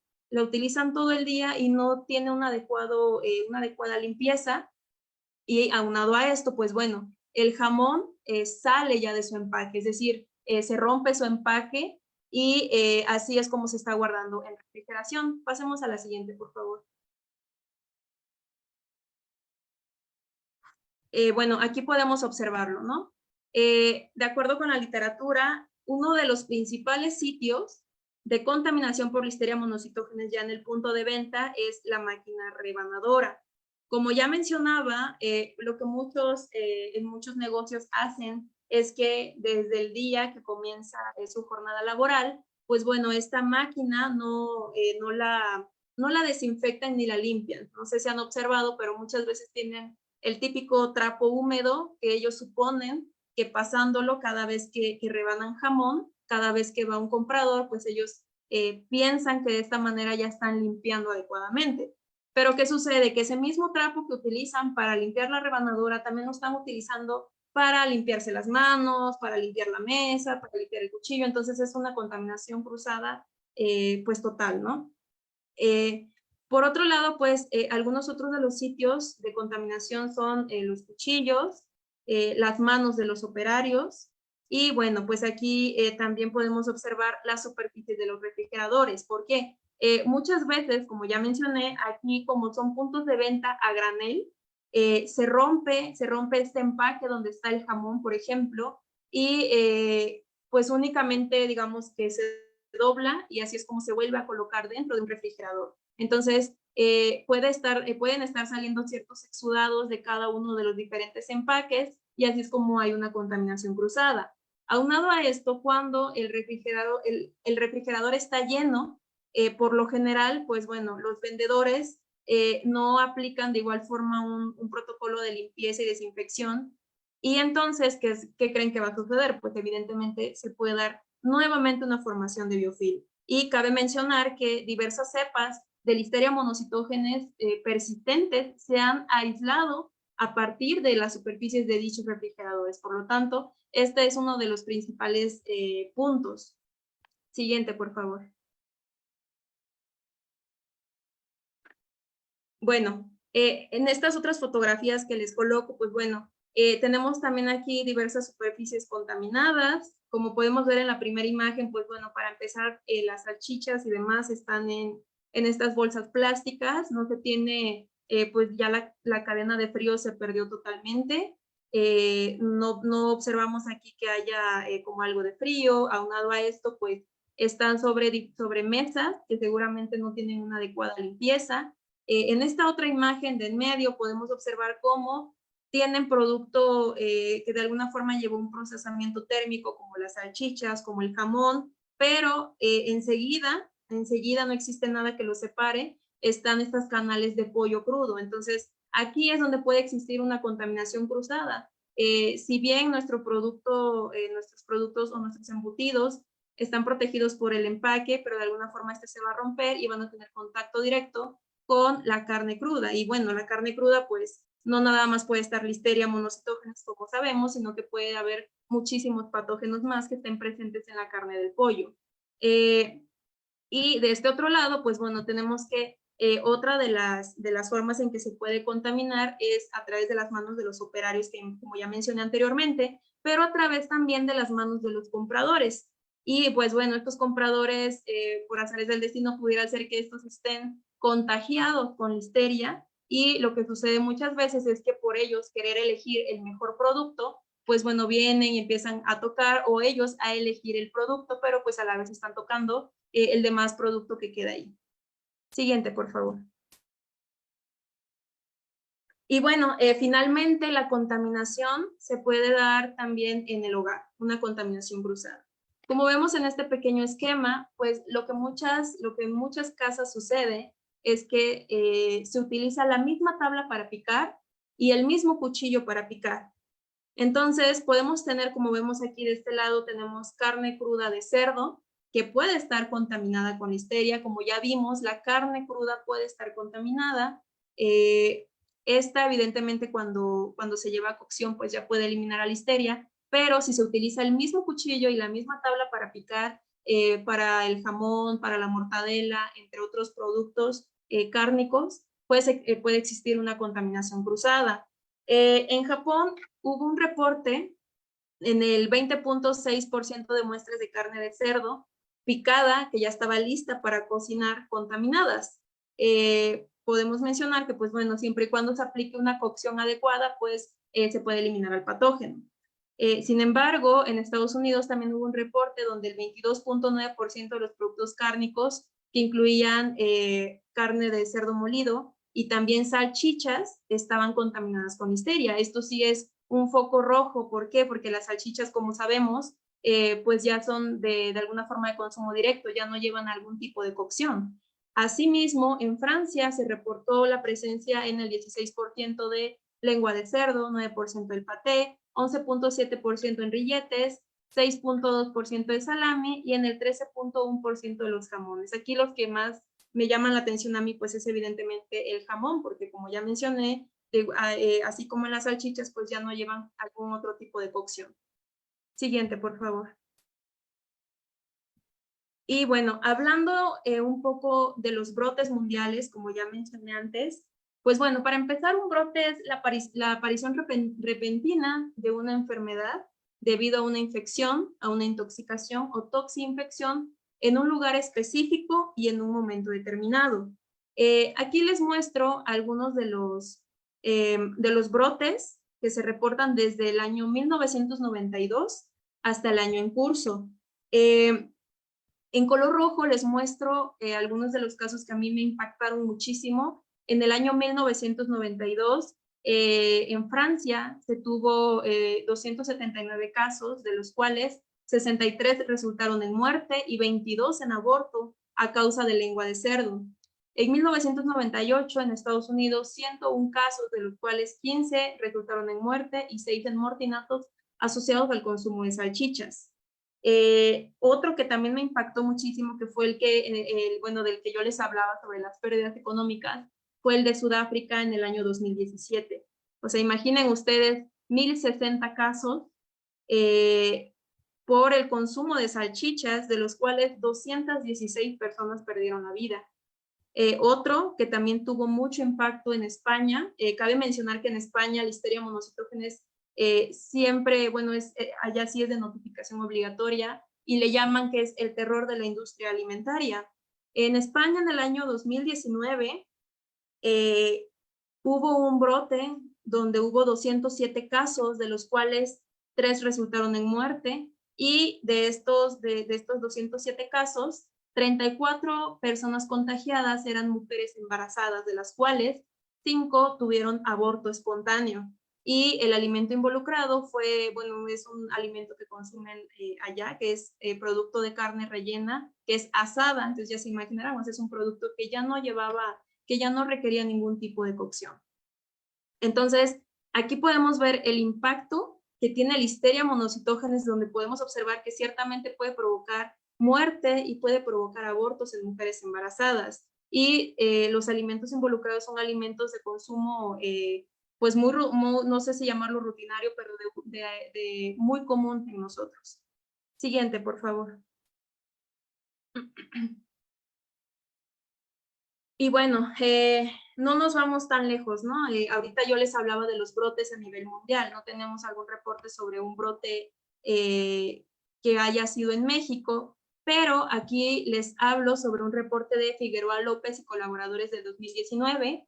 y no tiene una adecuada limpieza. Y aunado a esto, pues bueno, el jamón sale ya de su empaque, es decir, se rompe su empaque y así es como se está guardando en refrigeración. Pasemos a la siguiente, por favor. Bueno, aquí podemos observarlo, ¿no? De acuerdo con la literatura, uno de los principales sitios de contaminación por Listeria monocitógenes ya en el punto de venta es la máquina rebanadora. Como ya mencionaba, lo que en muchos negocios hacen es que desde el día que comienza su jornada laboral, pues bueno, esta máquina no la desinfectan ni la limpian. No sé si han observado, pero muchas veces tienen el típico trapo húmedo que ellos suponen que pasándolo cada vez que rebanan jamón, cada vez que va un comprador, pues ellos piensan que de esta manera ya están limpiando adecuadamente. Pero ¿qué sucede? Que ese mismo trapo que utilizan para limpiar la rebanadora también lo están utilizando para limpiarse las manos, para limpiar la mesa, para limpiar el cuchillo. Entonces es una contaminación cruzada pues total, ¿no? Por otro lado, pues algunos otros de los sitios de contaminación son los cuchillos, las manos de los operarios y bueno, pues aquí también podemos observar las superficies de los refrigeradores. ¿Por qué? Muchas veces, como ya mencioné, aquí como son puntos de venta a granel, se rompe este empaque donde está el jamón, por ejemplo, y pues únicamente digamos que se dobla y así es como se vuelve a colocar dentro de un refrigerador. Entonces, pueden estar saliendo ciertos exudados de cada uno de los diferentes empaques y así es como hay una contaminación cruzada. Aunado a esto, cuando el refrigerador está lleno, por lo general, pues bueno, los vendedores no aplican de igual forma un protocolo de limpieza y desinfección. Y entonces, ¿qué creen que va a suceder? Pues evidentemente se puede dar nuevamente una formación de biofilm. Y cabe mencionar que diversas cepas de Listeria monocitógenes persistentes se han aislado a partir de las superficies de dichos refrigeradores. Por lo tanto, este es uno de los principales puntos. Siguiente, por favor. Bueno, en estas otras fotografías que les coloco, pues bueno, tenemos también aquí diversas superficies contaminadas, como podemos ver en la primera imagen, pues bueno, para empezar, las salchichas y demás están en estas bolsas plásticas, no se tiene, pues ya la cadena de frío se perdió totalmente. No observamos aquí que haya como algo de frío. Aunado a esto, pues están sobre mesas que seguramente no tienen una adecuada limpieza. En esta otra imagen de en medio podemos observar cómo tienen producto que de alguna forma llevó un procesamiento térmico, como las salchichas, como el jamón, pero enseguida no existe nada que lo separe, están estos canales de pollo crudo. Entonces, aquí es donde puede existir una contaminación cruzada. Si bien nuestros productos o nuestros embutidos están protegidos por el empaque, pero de alguna forma este se va a romper y van a tener contacto directo con la carne cruda. Y bueno, la carne cruda, pues, no nada más puede estar Listeria monocitógenes, como sabemos, sino que puede haber muchísimos patógenos más que estén presentes en la carne del pollo. Y de este otro lado, pues bueno, tenemos que otra de las formas en que se puede contaminar es a través de las manos de los operarios, que como ya mencioné anteriormente, pero a través también de las manos de los compradores. Y pues bueno, estos compradores, por azares del destino, pudiera ser que estos estén contagiados con listeria, y lo que sucede muchas veces es que por ellos querer elegir el mejor producto, pues bueno, vienen y empiezan a tocar, o ellos a elegir el producto, pero pues a la vez están tocando el demás producto que queda ahí. Siguiente, por favor. Y bueno, finalmente la contaminación se puede dar también en el hogar, una contaminación cruzada. Como vemos en este pequeño esquema, pues lo que en muchas casas sucede es que se utiliza la misma tabla para picar y el mismo cuchillo para picar. Entonces, podemos tener, como vemos aquí de este lado, tenemos carne cruda de cerdo, que puede estar contaminada con listeria. Como ya vimos, la carne cruda puede estar contaminada. Esta, evidentemente, cuando se lleva a cocción, pues ya puede eliminar la listeria, pero si se utiliza el mismo cuchillo y la misma tabla para picar, para el jamón, para la mortadela, entre otros productos cárnicos, puede existir una contaminación cruzada. En Japón hubo un reporte en el 20.6% de muestras de carne de cerdo picada que ya estaba lista para cocinar contaminadas. Podemos mencionar que, pues bueno, siempre y cuando se aplique una cocción adecuada, pues se puede eliminar al patógeno. Sin embargo, en Estados Unidos también hubo un reporte donde el 22.9% de los productos cárnicos que incluían carne de cerdo molido y también salchichas estaban contaminadas con listeria. Esto sí es un foco rojo. ¿Por qué? Porque las salchichas, como sabemos, pues ya son de alguna forma de consumo directo, ya no llevan algún tipo de cocción. Asimismo, en Francia se reportó la presencia en el 16% de lengua de cerdo, 9% del paté, 11.7% en rilletes, 6.2% de salami y en el 13.1% de los jamones. Aquí los que más me llaman la atención a mí, pues es evidentemente el jamón, porque como ya mencioné, así como en las salchichas, pues ya no llevan algún otro tipo de cocción. Siguiente, por favor. Y bueno, hablando un poco de los brotes mundiales, como ya mencioné antes, pues bueno, para empezar, un brote es la aparición repentina de una enfermedad debido a una infección, a una intoxicación o toxinfección en un lugar específico y en un momento determinado. Aquí les muestro algunos de los brotes que se reportan desde el año 1992 hasta el año en curso. En color rojo les muestro algunos de los casos que a mí me impactaron muchísimo. En el año 1992, en Francia se tuvo 279 casos, de los cuales 63 resultaron en muerte y 22 en aborto a causa de lengua de cerdo. En 1998, en Estados Unidos, 101 casos, de los cuales 15 resultaron en muerte y 6 en mortinatos asociados al consumo de salchichas. Otro que también me impactó muchísimo, que fue del que yo les hablaba sobre las pérdidas económicas, fue el de Sudáfrica en el año 2017. O sea, imaginen ustedes 1,060 casos por el consumo de salchichas, de los cuales 216 personas perdieron la vida. Otro que también tuvo mucho impacto en España, cabe mencionar que en España Listeria monocitógenes siempre, bueno, allá sí es de notificación obligatoria y le llaman que es el terror de la industria alimentaria. En España, en el año 2019, hubo un brote donde hubo 207 casos, de los cuales 3 resultaron en muerte, y de estos 207 casos, 34 personas contagiadas eran mujeres embarazadas, de las cuales 5 tuvieron aborto espontáneo. Y el alimento involucrado fue, bueno, es un alimento que consumen allá, que es producto de carne rellena, que es asada. Entonces ya se imaginarán, es un producto que ya no requería ningún tipo de cocción. Entonces, aquí podemos ver el impacto que tiene Listeria monocytogenes, donde podemos observar que ciertamente puede provocar muerte y puede provocar abortos en mujeres embarazadas. Y los alimentos involucrados son alimentos de consumo, pues no sé si llamarlo rutinario, pero de muy común en nosotros. Siguiente, por favor. Y bueno, no nos vamos tan lejos, ¿no? Ahorita yo les hablaba de los brotes a nivel mundial, no tenemos algún reporte sobre un brote que haya sido en México, pero aquí les hablo sobre un reporte de Figueroa López y colaboradores del 2019,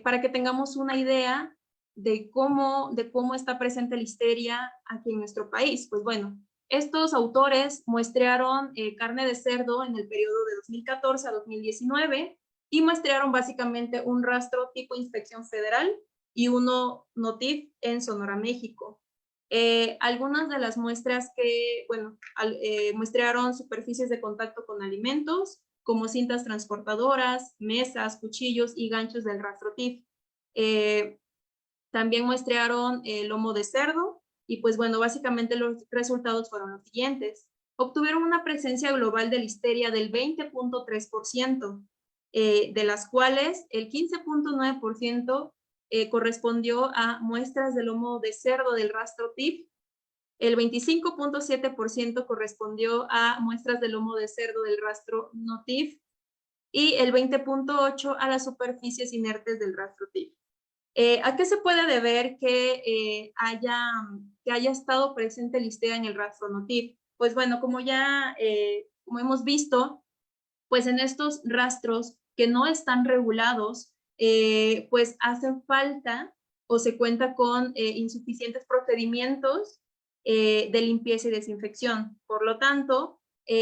para que tengamos una idea de cómo está presente la histeria aquí en nuestro país. Pues bueno, estos autores muestrearon carne de cerdo en el periodo de 2014 a 2019, y muestrearon básicamente un rastro tipo inspección federal y uno NOTIF en Sonora, México. Algunas de las muestras que, bueno, muestrearon superficies de contacto con alimentos, como cintas transportadoras, mesas, cuchillos y ganchos del rastro TIF. También muestrearon lomo de cerdo, y pues bueno, básicamente los resultados fueron los siguientes. Obtuvieron una presencia global de listeria del 20.3%. De las cuales el 15.9% correspondió a muestras de lomo de cerdo del rastro TIF, el 25.7% correspondió a muestras de lomo de cerdo del rastro no TIF, y el 20.8% a las superficies inertes del rastro TIF. ¿A qué se puede deber que haya estado presente listeria en el rastro no TIF? Pues bueno, como hemos visto, pues en estos rastros que no están regulados, pues hacen falta o se cuenta con insuficientes procedimientos de limpieza y desinfección. Por lo tanto,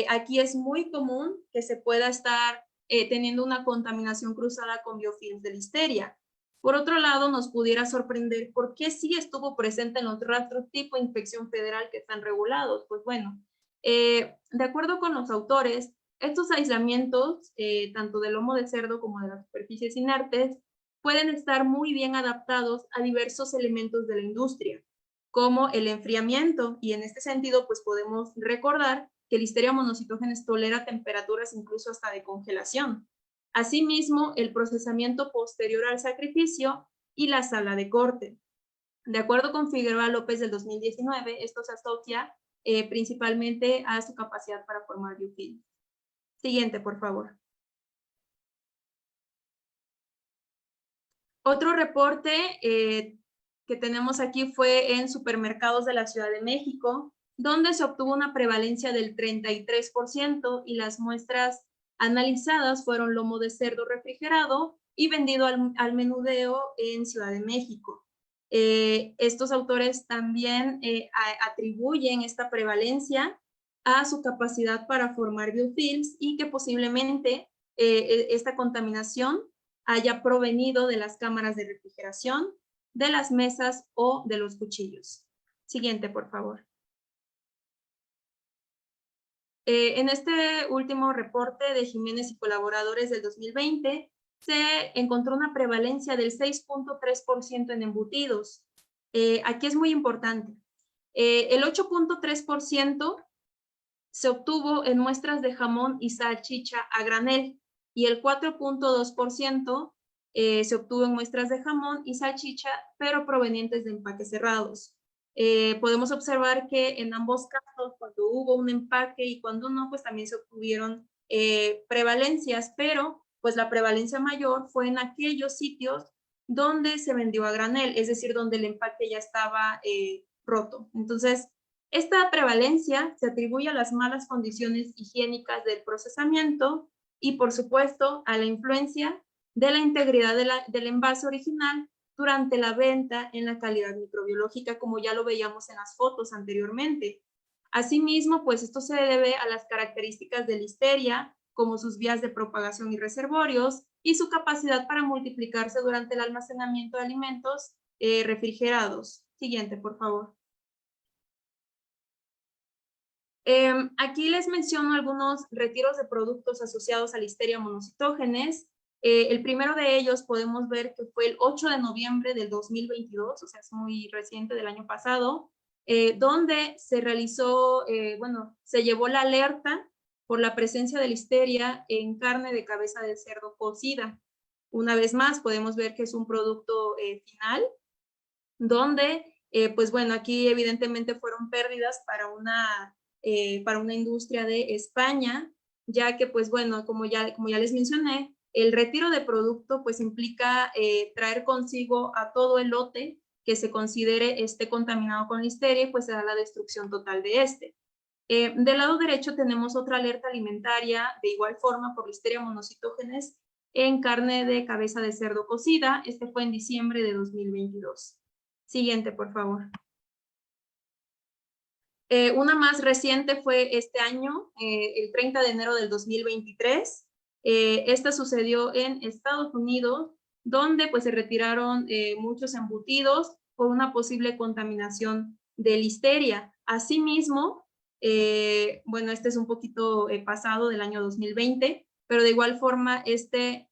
aquí es muy común que se pueda estar teniendo una contaminación cruzada con biofilms de listeria. Por otro lado, nos pudiera sorprender por qué sí estuvo presente en los rastros tipo infección federal que están regulados. Pues bueno, de acuerdo con los autores, estos aislamientos, tanto del lomo de cerdo como de las superficies inertes, pueden estar muy bien adaptados a diversos elementos de la industria, como el enfriamiento, y en este sentido, pues podemos recordar que Listeria monocytogenes tolera temperaturas incluso hasta de congelación. Asimismo, el procesamiento posterior al sacrificio y la sala de corte. De acuerdo con Figueroa López del 2019, esto se asocia principalmente a su capacidad para formar biofilm. Siguiente, por favor. Otro reporte que tenemos aquí fue en supermercados de la Ciudad de México, donde se obtuvo una prevalencia del 33% y las muestras analizadas fueron lomo de cerdo refrigerado y vendido al menudeo en Ciudad de México. Estos autores también atribuyen esta prevalencia a su capacidad para formar biofilms y que posiblemente esta contaminación haya provenido de las cámaras de refrigeración, de las mesas o de los cuchillos. Siguiente, por favor. En este último reporte de Jiménez y colaboradores del 2020, se encontró una prevalencia del 6.3% en embutidos. Aquí es muy importante. El 8.3% se obtuvo en muestras de jamón y salchicha a granel, y el 4.2% se obtuvo en muestras de jamón y salchicha, pero provenientes de empaques cerrados. Podemos observar que en ambos casos, cuando hubo un empaque y cuando no, pues también se obtuvieron prevalencias, pero pues la prevalencia mayor fue en aquellos sitios donde se vendió a granel, es decir, donde el empaque ya estaba roto. Entonces, esta prevalencia se atribuye a las malas condiciones higiénicas del procesamiento y, por supuesto, a la influencia de la integridad del envase original durante la venta en la calidad microbiológica, como ya lo veíamos en las fotos anteriormente. Asimismo, pues esto se debe a las características de Listeria, como sus vías de propagación y reservorios, y su capacidad para multiplicarse durante el almacenamiento de alimentos refrigerados. Siguiente, por favor. Aquí les menciono algunos retiros de productos asociados a Listeria monocitógenes. El primero de ellos podemos ver que fue el 8 de noviembre del 2022, o sea, es muy reciente, del año pasado, donde se realizó, se llevó la alerta por la presencia de Listeria en carne de cabeza de cerdo cocida. Una vez más, podemos ver que es un producto final, donde, aquí evidentemente fueron pérdidas para una industria de España, ya que, como ya les mencioné, el retiro de producto pues implica traer consigo a todo el lote que se considere esté contaminado con Listeria, pues se da la destrucción total de este. Del lado derecho tenemos otra alerta alimentaria, de igual forma por Listeria monocitógenes en carne de cabeza de cerdo cocida. Este fue en diciembre de 2022. Siguiente, por favor. Una más reciente fue este año, el 30 de enero del 2023. Esta sucedió en Estados Unidos, donde pues se retiraron muchos embutidos por una posible contaminación de Listeria. Asimismo, este es un poquito pasado del año 2020, pero de igual forma este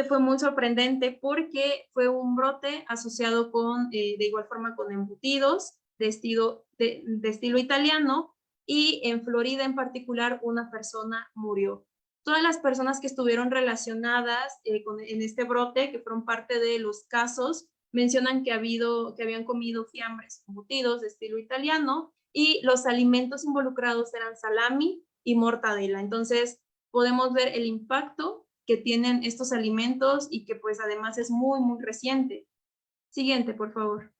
fue muy sorprendente porque fue un brote asociado con, de igual forma, con embutidos de estilo italiano, y en Florida en particular una persona murió. Todas las personas que estuvieron relacionadas en este brote, que fueron parte de los casos, mencionan que habían comido fiambres embutidos de estilo italiano, y los alimentos involucrados eran salami y mortadela. Entonces podemos ver el impacto que tienen estos alimentos y que pues además es muy, muy reciente. Siguiente, por favor.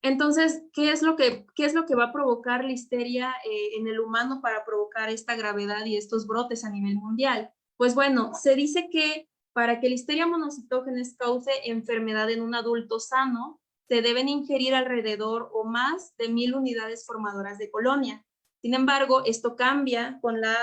Entonces, ¿qué es lo que va a provocar Listeria en el humano para provocar esta gravedad y estos brotes a nivel mundial? Pues bueno, se dice que para que Listeria monocitógenes cause enfermedad en un adulto sano, se deben ingerir alrededor o más de 1000 unidades formadoras de colonia. Sin embargo, esto cambia con la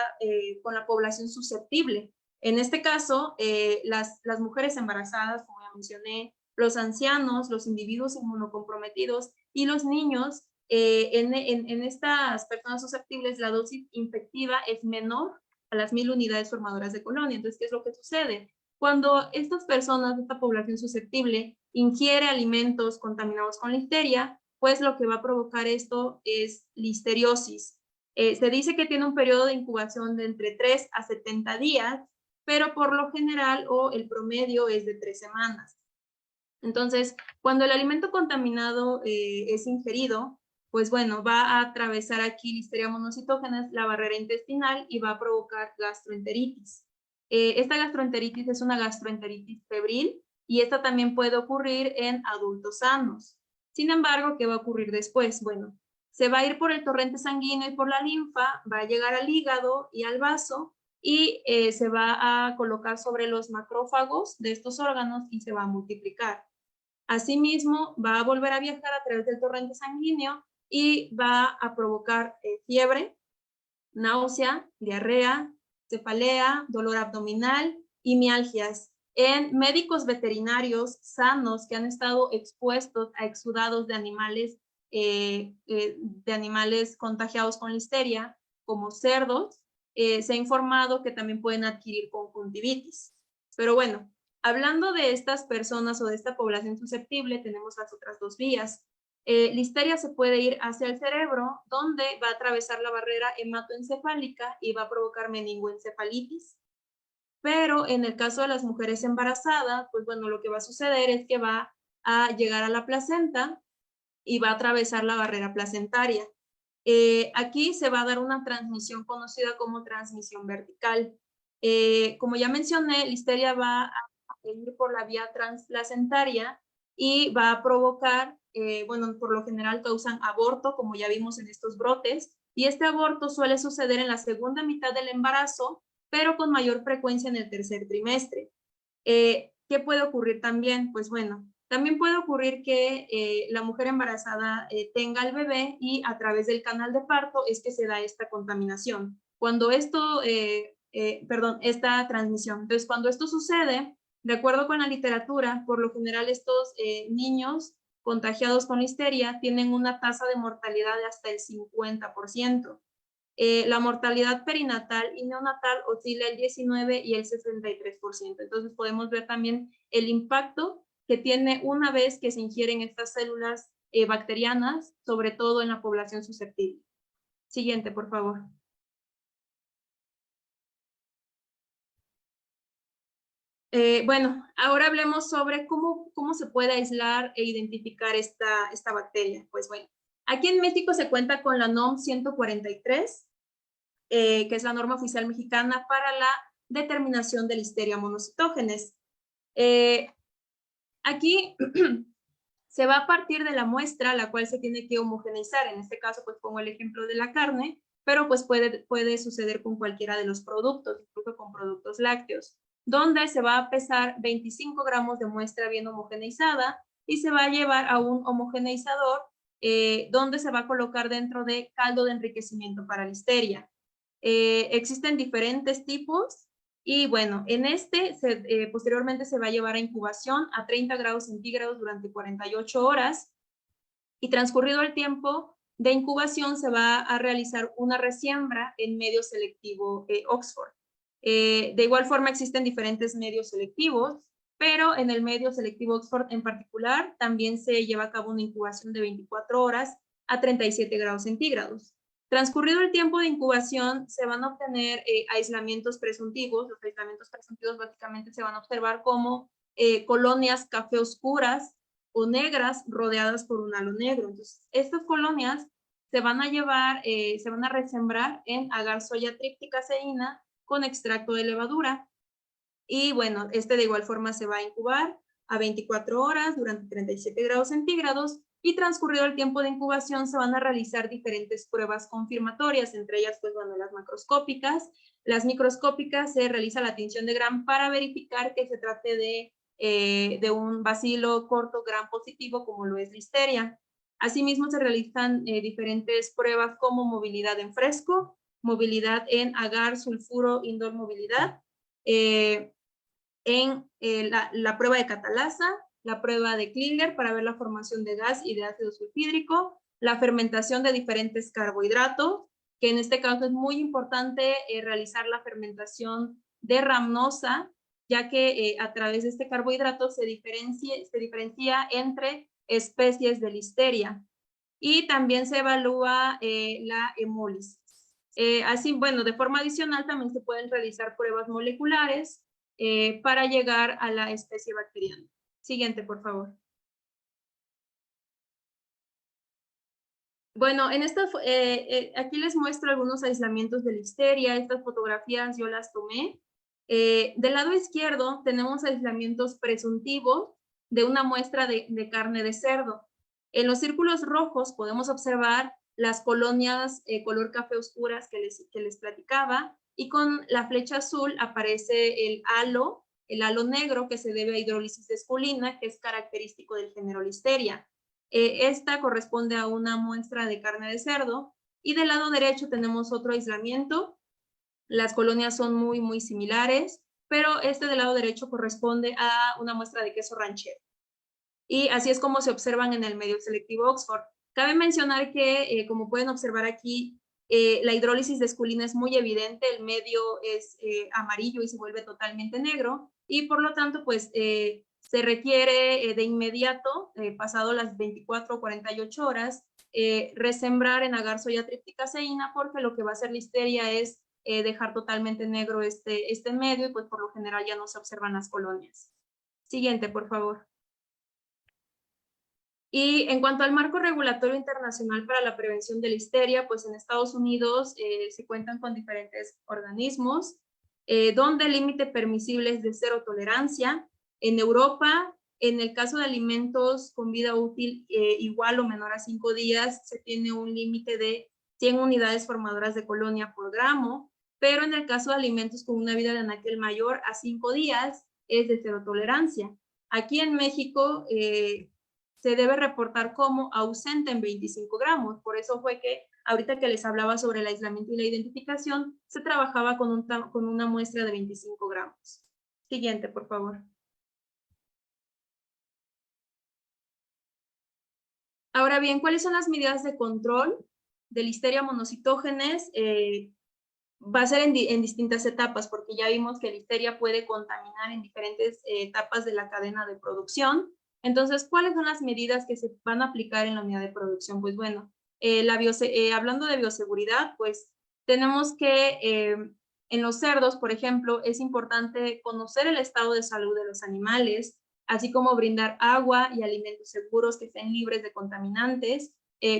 población susceptible. En este caso, las mujeres embarazadas, como ya mencioné, los ancianos, los individuos inmunocomprometidos y los niños, en estas personas susceptibles la dosis infectiva es menor a las 1000 unidades formadoras de colonia. Entonces, ¿qué es lo que sucede? Cuando estas personas, esta población susceptible, ingiere alimentos contaminados con Listeria, pues lo que va a provocar esto es listeriosis. Se dice que tiene un periodo de incubación de entre 3 a 70 días, pero por lo general o el promedio es de 3 semanas. Entonces, cuando el alimento contaminado es ingerido, pues bueno, va a atravesar aquí Listeria monocitógenes la barrera intestinal y va a provocar gastroenteritis. Esta gastroenteritis es una gastroenteritis febril y esta también puede ocurrir en adultos sanos. Sin embargo, ¿qué va a ocurrir después? Bueno, se va a ir por el torrente sanguíneo y por la linfa, va a llegar al hígado y al vaso, y se va a colocar sobre los macrófagos de estos órganos y se va a multiplicar. Asimismo, va a volver a viajar a través del torrente sanguíneo y va a provocar fiebre, náusea, diarrea, cefalea, dolor abdominal y mialgias. En médicos veterinarios sanos que han estado expuestos a exudados de animales contagiados con Listeria, como cerdos, se ha informado que también pueden adquirir conjuntivitis. Pero bueno, hablando de estas personas o de esta población susceptible, tenemos las otras dos vías. Listeria se puede ir hacia el cerebro, donde va a atravesar la barrera hematoencefálica y va a provocar meningoencefalitis. Pero en el caso de las mujeres embarazadas, pues bueno, lo que va a suceder es que va a llegar a la placenta y va a atravesar la barrera placentaria. Aquí se va a dar una transmisión conocida como transmisión vertical. Como ya mencioné, Listeria va a ir por la vía transplacentaria y va a provocar, bueno, por lo general causan aborto, como ya vimos en estos brotes, y este aborto suele suceder en la segunda mitad del embarazo, pero con mayor frecuencia en el tercer trimestre. ¿Qué puede ocurrir también? Pues bueno, también puede ocurrir que la mujer embarazada tenga al bebé y a través del canal de parto es que se da esta contaminación. Cuando esto, esta transmisión. Entonces, cuando esto sucede, de acuerdo con la literatura, por lo general estos niños contagiados con listeria tienen una tasa de mortalidad de hasta el 50%. La mortalidad perinatal y neonatal oscila el 19 y el 63%. Entonces podemos ver también el impacto que tiene una vez que se ingieren estas células bacterianas, sobre todo en la población susceptible. Siguiente, por favor. Bueno, ahora hablemos sobre cómo se puede aislar e identificar esta bacteria. Pues bueno, aquí en México se cuenta con la NOM 143, que es la norma oficial mexicana para la determinación de Listeria monocitógenes. Aquí se va a partir de la muestra, la cual se tiene que homogeneizar. En este caso, pues pongo el ejemplo de la carne, pero pues puede suceder con cualquiera de los productos, incluso con productos lácteos, donde se va a pesar 25 gramos de muestra bien homogeneizada y se va a llevar a un homogeneizador donde se va a colocar dentro de caldo de enriquecimiento para Listeria. Existen diferentes tipos y bueno, en posteriormente se va a llevar a incubación a 30 grados centígrados durante 48 horas y transcurrido el tiempo de incubación se va a realizar una resiembra en medio selectivo Oxford. De igual forma existen diferentes medios selectivos, pero en el medio selectivo Oxford en particular también se lleva a cabo una incubación de 24 horas a 37 grados centígrados. Transcurrido el tiempo de incubación, se van a obtener aislamientos presuntivos. Los aislamientos presuntivos básicamente se van a observar como colonias café oscuras o negras rodeadas por un halo negro. Entonces, estas colonias se van a llevar, se van a resembrar en agar soya tripticaseína con extracto de levadura. Y bueno, de igual forma se va a incubar a 24 horas durante 37 grados centígrados y transcurrido el tiempo de incubación se van a realizar diferentes pruebas confirmatorias, entre ellas, pues bueno, las macroscópicas. Las microscópicas se realiza la tinción de Gram para verificar que se trate de un bacilo corto Gram positivo como lo es Listeria. Asimismo, se realizan diferentes pruebas como movilidad en fresco, movilidad en agar, sulfuro, indol movilidad, la prueba de catalasa, la prueba de Klinger para ver la formación de gas y de ácido sulfídrico, la fermentación de diferentes carbohidratos, que en este caso es muy importante realizar la fermentación de rhamnosa, ya que a través de este carbohidrato se diferencia entre especies de Listeria. Y también se evalúa la hemólisis. Así, bueno, de forma adicional también se pueden realizar pruebas moleculares para llegar a la especie bacteriana. Siguiente, por favor. Bueno, aquí les muestro algunos aislamientos de Listeria. Estas fotografías yo las tomé. Del lado izquierdo tenemos aislamientos presuntivos de una muestra de carne de cerdo. En los círculos rojos podemos observar las colonias color café oscuras que les platicaba, y con la flecha azul aparece el halo negro que se debe a hidrólisis de esculina, que es característico del género Listeria. Esta corresponde a una muestra de carne de cerdo, y del lado derecho tenemos otro aislamiento. Las colonias son muy, muy similares, pero del lado derecho corresponde a una muestra de queso ranchero. Y así es como se observan en el medio selectivo Oxford. Cabe mencionar que, como pueden observar aquí, la hidrólisis de esculina es muy evidente, el medio es amarillo y se vuelve totalmente negro, y por lo tanto, pues, se requiere de inmediato, pasado las 24 o 48 horas, resembrar en agar soya tripticaseína, porque lo que va a hacer Listeria es dejar totalmente negro este medio, y pues por lo general ya no se observan las colonias. Siguiente, por favor. Y en cuanto al marco regulatorio internacional para la prevención de Listeria, pues en Estados Unidos se cuentan con diferentes organismos, donde el límite permisible es de 0 tolerancia. En Europa, en el caso de alimentos con vida útil igual o menor a 5 días, se tiene un límite de 100 unidades formadoras de colonia por gramo, pero en el caso de alimentos con una vida de anaquel mayor a 5 días, es de cero tolerancia. Aquí en México se debe reportar como ausente en 25 gramos. Por eso fue que ahorita que les hablaba sobre el aislamiento y la identificación, se trabajaba con una muestra de 25 gramos. Siguiente, por favor. Ahora bien, ¿cuáles son las medidas de control de Listeria monocitógenes? Va a ser en distintas etapas, porque ya vimos que Listeria puede contaminar en diferentes etapas de la cadena de producción. Entonces, ¿cuáles son las medidas que se van a aplicar en la unidad de producción? Pues bueno, hablando de bioseguridad, pues tenemos que en los cerdos, por ejemplo, es importante conocer el estado de salud de los animales, así como brindar agua y alimentos seguros que estén libres de contaminantes.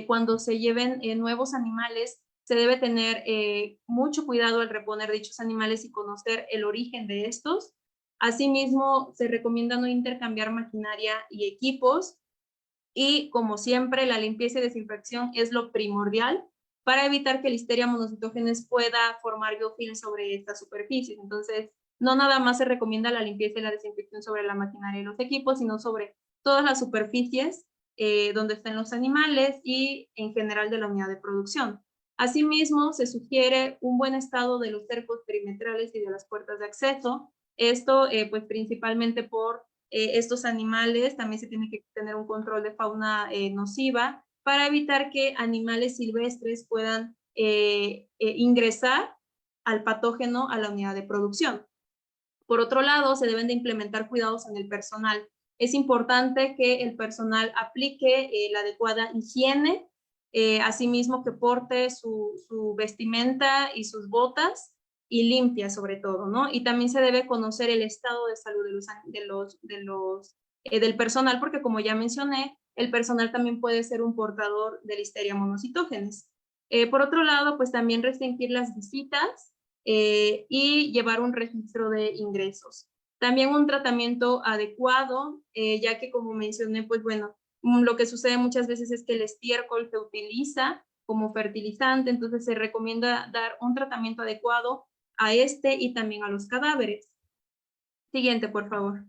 Cuando se lleven nuevos animales, se debe tener mucho cuidado al reponer dichos animales y conocer el origen de estos. Asimismo, se recomienda no intercambiar maquinaria y equipos. Y como siempre, la limpieza y desinfección es lo primordial para evitar que Listeria monocitógenes pueda formar biofilm sobre estas superficies. Entonces, no nada más se recomienda la limpieza y la desinfección sobre la maquinaria y los equipos, sino sobre todas las superficies donde estén los animales y en general de la unidad de producción. Asimismo, se sugiere un buen estado de los cercos perimetrales y de las puertas de acceso. Esto, pues principalmente por estos animales, también se tiene que tener un control de fauna nociva para evitar que animales silvestres puedan ingresar al patógeno a la unidad de producción. Por otro lado, se deben de implementar cuidados en el personal. Es importante que el personal aplique la adecuada higiene, asimismo que porte su vestimenta y sus botas y limpia sobre todo, ¿no? Y también se debe conocer el estado de salud del personal, porque como ya mencioné, el personal también puede ser un portador de Listeria monocitógenes. Por otro lado, pues también restringir las visitas y llevar un registro de ingresos. También un tratamiento adecuado, ya que como mencioné, pues bueno, lo que sucede muchas veces es que el estiércol se utiliza como fertilizante, entonces se recomienda dar un tratamiento adecuado a este y también a los cadáveres. Siguiente, por favor.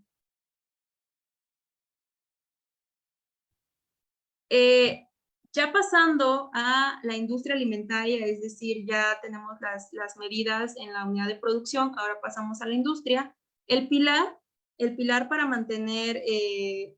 Ya pasando a la industria alimentaria, es decir, ya tenemos las medidas en la unidad de producción, ahora pasamos a la industria. El pilar para mantener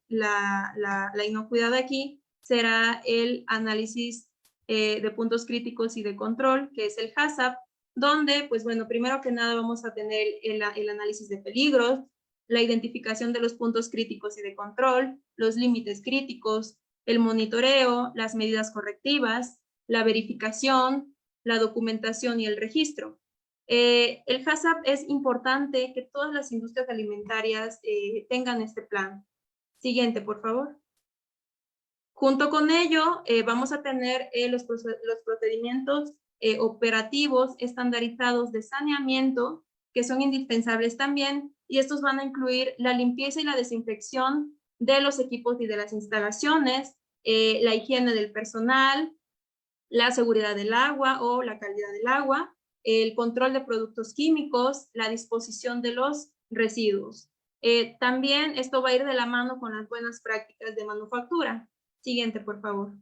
la inocuidad aquí será el análisis de puntos críticos y de control, que es el HACCP, donde, pues bueno, primero que nada vamos a tener el análisis de peligros, la identificación de los puntos críticos y de control, los límites críticos, el monitoreo, las medidas correctivas, la verificación, la documentación y el registro. El HACCP es importante que todas las industrias alimentarias tengan este plan. Siguiente, por favor. Junto con ello, vamos a tener los procedimientos operativos estandarizados de saneamiento, que son indispensables también, y estos van a incluir la limpieza y la desinfección de los equipos y de las instalaciones, la higiene del personal, la seguridad del agua o la calidad del agua, el control de productos químicos, la disposición de los residuos. También esto va a ir de la mano con las buenas prácticas de manufactura. Siguiente, por favor.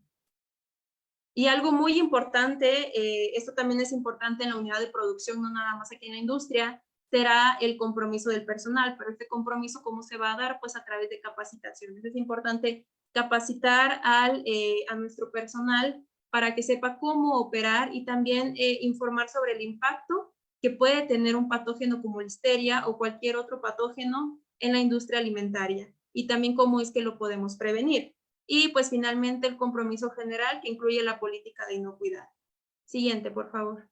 Y algo muy importante, esto también es importante en la unidad de producción, no nada más aquí en la industria, será el compromiso del personal. Pero este compromiso, ¿cómo se va a dar? Pues a través de capacitaciones. Es importante capacitar a nuestro personal para que sepa cómo operar y también informar sobre el impacto que puede tener un patógeno como Listeria o cualquier otro patógeno en la industria alimentaria y también cómo es que lo podemos prevenir. Y pues finalmente el compromiso general que incluye la política de inocuidad. Siguiente, por favor.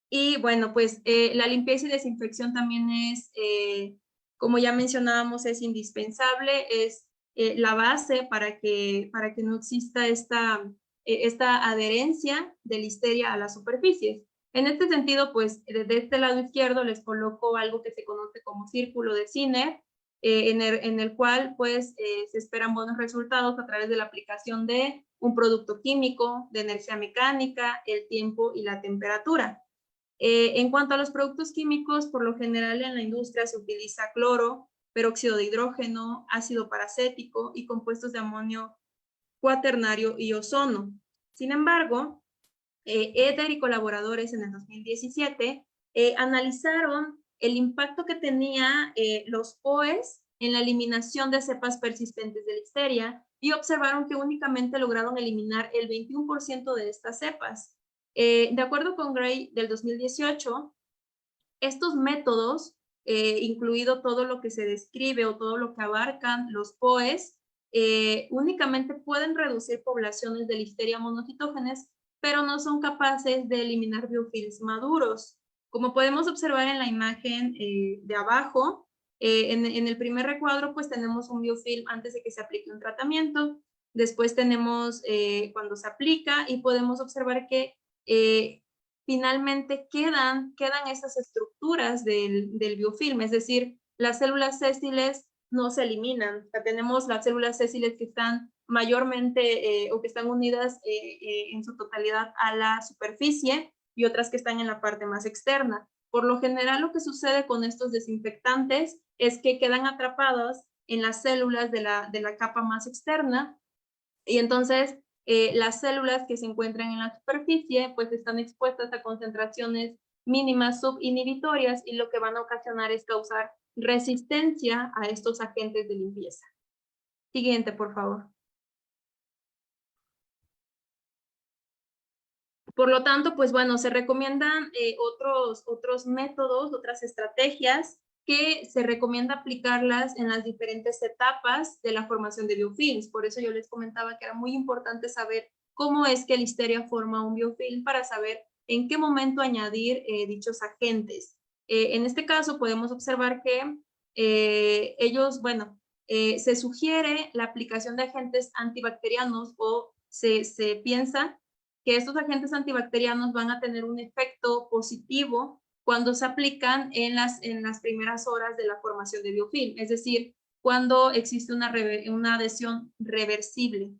Y bueno, pues la limpieza y desinfección también es, como ya mencionábamos, es indispensable, es la base para que no exista esta adherencia de Listeria a las superficies. En este sentido, pues desde este lado izquierdo les coloco algo que se conoce como círculo de Zinner, en el cual pues se esperan buenos resultados a través de la aplicación de un producto químico, de energía mecánica, el tiempo y la temperatura. En cuanto a los productos químicos, por lo general en la industria se utiliza cloro, peróxido de hidrógeno, ácido paracético y compuestos de amonio cuaternario y ozono. Sin embargo, Eder y colaboradores en el 2017 analizaron el impacto que tenía los POEs en la eliminación de cepas persistentes de Listeria y observaron que únicamente lograron eliminar el 21% de estas cepas. De acuerdo con Gray del 2018, estos métodos, incluido todo lo que se describe o todo lo que abarcan los POEs, únicamente pueden reducir poblaciones de Listeria monocitógenes, pero no son capaces de eliminar biofilms maduros. Como podemos observar en la imagen de abajo, en el primer recuadro pues tenemos un biofilm antes de que se aplique un tratamiento, después tenemos cuando se aplica y podemos observar que finalmente quedan esas estructuras del biofilm, es decir, las células sésiles no se eliminan. O sea, tenemos las células sésiles que están mayormente o que están unidas en su totalidad a la superficie y otras que están en la parte más externa. Por lo general, lo que sucede con estos desinfectantes es que quedan atrapados en las células de la capa más externa y entonces las células que se encuentran en la superficie pues están expuestas a concentraciones mínimas subinhibitorias y lo que van a ocasionar es causar resistencia a estos agentes de limpieza. Siguiente, por favor. Por lo tanto, pues bueno, se recomiendan otros métodos, otras estrategias que se recomienda aplicarlas en las diferentes etapas de la formación de biofilms. Por eso yo les comentaba que era muy importante saber cómo es que Listeria forma un biofilm para saber en qué momento añadir dichos agentes. En este caso podemos observar que se sugiere la aplicación de agentes antibacterianos o se piensa que estos agentes antibacterianos van a tener un efecto positivo cuando se aplican en las primeras horas de la formación de biofilm, es decir, cuando existe una adhesión reversible.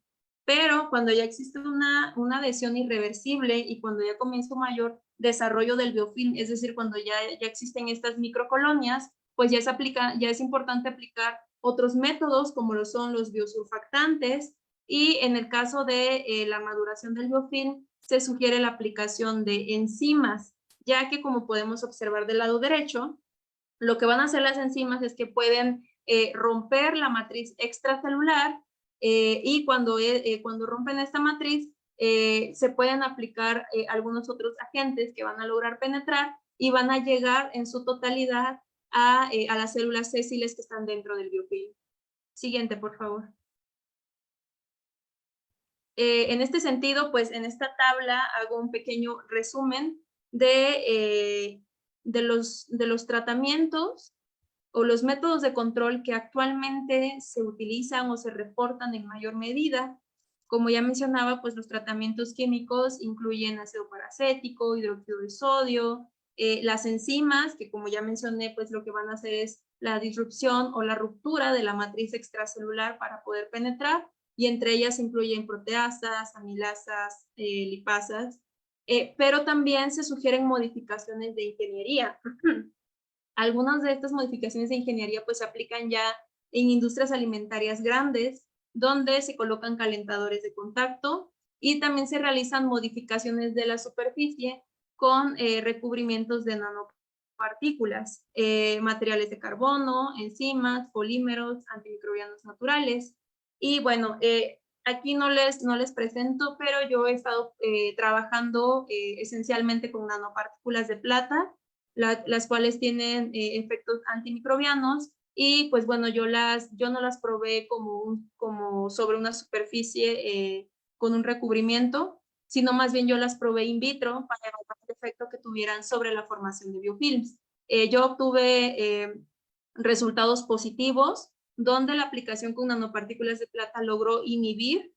Pero cuando ya existe una adhesión irreversible y cuando ya comienza un mayor desarrollo del biofilm, es decir, cuando ya existen estas microcolonias, pues ya es importante aplicar otros métodos como lo son los biosurfactantes, y en el caso de la maduración del biofilm se sugiere la aplicación de enzimas, ya que como podemos observar del lado derecho, lo que van a hacer las enzimas es que pueden romper la matriz extracelular y cuando rompen esta matriz se pueden aplicar algunos otros agentes que van a lograr penetrar y van a llegar en su totalidad a las células sésiles que están dentro del biofilm. Siguiente, por favor. En este sentido, pues en esta tabla hago un pequeño resumen de los tratamientos o los métodos de control que actualmente se utilizan o se reportan en mayor medida. Como ya mencionaba, pues los tratamientos químicos incluyen ácido paracético, hidróxido de sodio, las enzimas, que como ya mencioné, pues lo que van a hacer es la disrupción o la ruptura de la matriz extracelular para poder penetrar, y entre ellas incluyen proteasas, amilasas, lipasas, pero también se sugieren modificaciones de ingeniería. Algunas de estas modificaciones de ingeniería pues se aplican ya en industrias alimentarias grandes, donde se colocan calentadores de contacto y también se realizan modificaciones de la superficie con recubrimientos de nanopartículas, materiales de carbono, enzimas, polímeros, antimicrobianos naturales. Y bueno, aquí no les presento, pero yo he estado trabajando esencialmente con nanopartículas de plata, las cuales tienen efectos antimicrobianos, y pues bueno, yo no las probé como sobre una superficie con un recubrimiento, sino más bien yo las probé in vitro para evaluar el efecto que tuvieran sobre la formación de biofilms. Yo obtuve resultados positivos, donde la aplicación con nanopartículas de plata logró inhibir,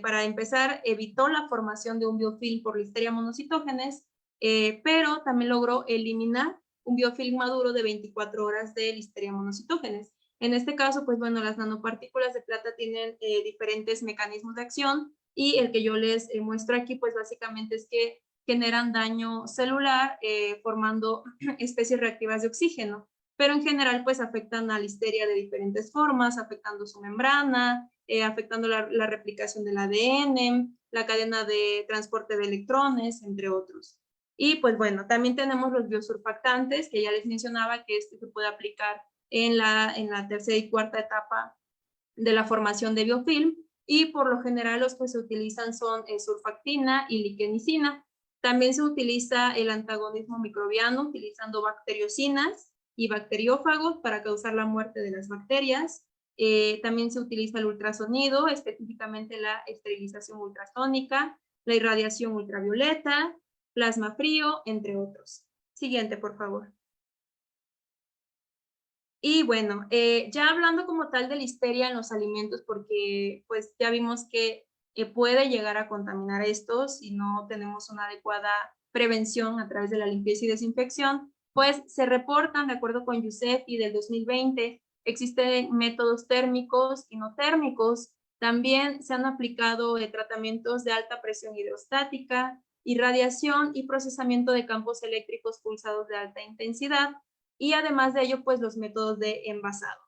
para empezar, evitó la formación de un biofilm por Listeria monocitógenes, pero también logró eliminar un biofilm maduro de 24 horas de Listeria monocytogenes. En este caso, pues bueno, las nanopartículas de plata tienen diferentes mecanismos de acción y el que yo les muestro aquí, pues básicamente es que generan daño celular formando especies reactivas de oxígeno, pero en general pues afectan a Listeria de diferentes formas, afectando su membrana, afectando la replicación del ADN, la cadena de transporte de electrones, entre otros. Y pues bueno, también tenemos los biosurfactantes, que ya les mencionaba que este se puede aplicar en la tercera y cuarta etapa de la formación de biofilm, y por lo general los que se utilizan son surfactina y liquenicina. También se utiliza el antagonismo microbiano utilizando bacteriocinas y bacteriófagos para causar la muerte de las bacterias. También se utiliza el ultrasonido, específicamente la esterilización ultrasónica, la irradiación ultravioleta, plasma frío, entre otros. Siguiente, por favor. Y bueno, ya hablando como tal de Listeria en los alimentos, porque pues ya vimos que puede llegar a contaminar estos si no tenemos una adecuada prevención a través de la limpieza y desinfección, pues se reportan, de acuerdo con UNICEF y del 2020, existen métodos térmicos y no térmicos. También se han aplicado tratamientos de alta presión hidrostática, irradiación y procesamiento de campos eléctricos pulsados de alta intensidad, y además de ello, pues los métodos de envasado.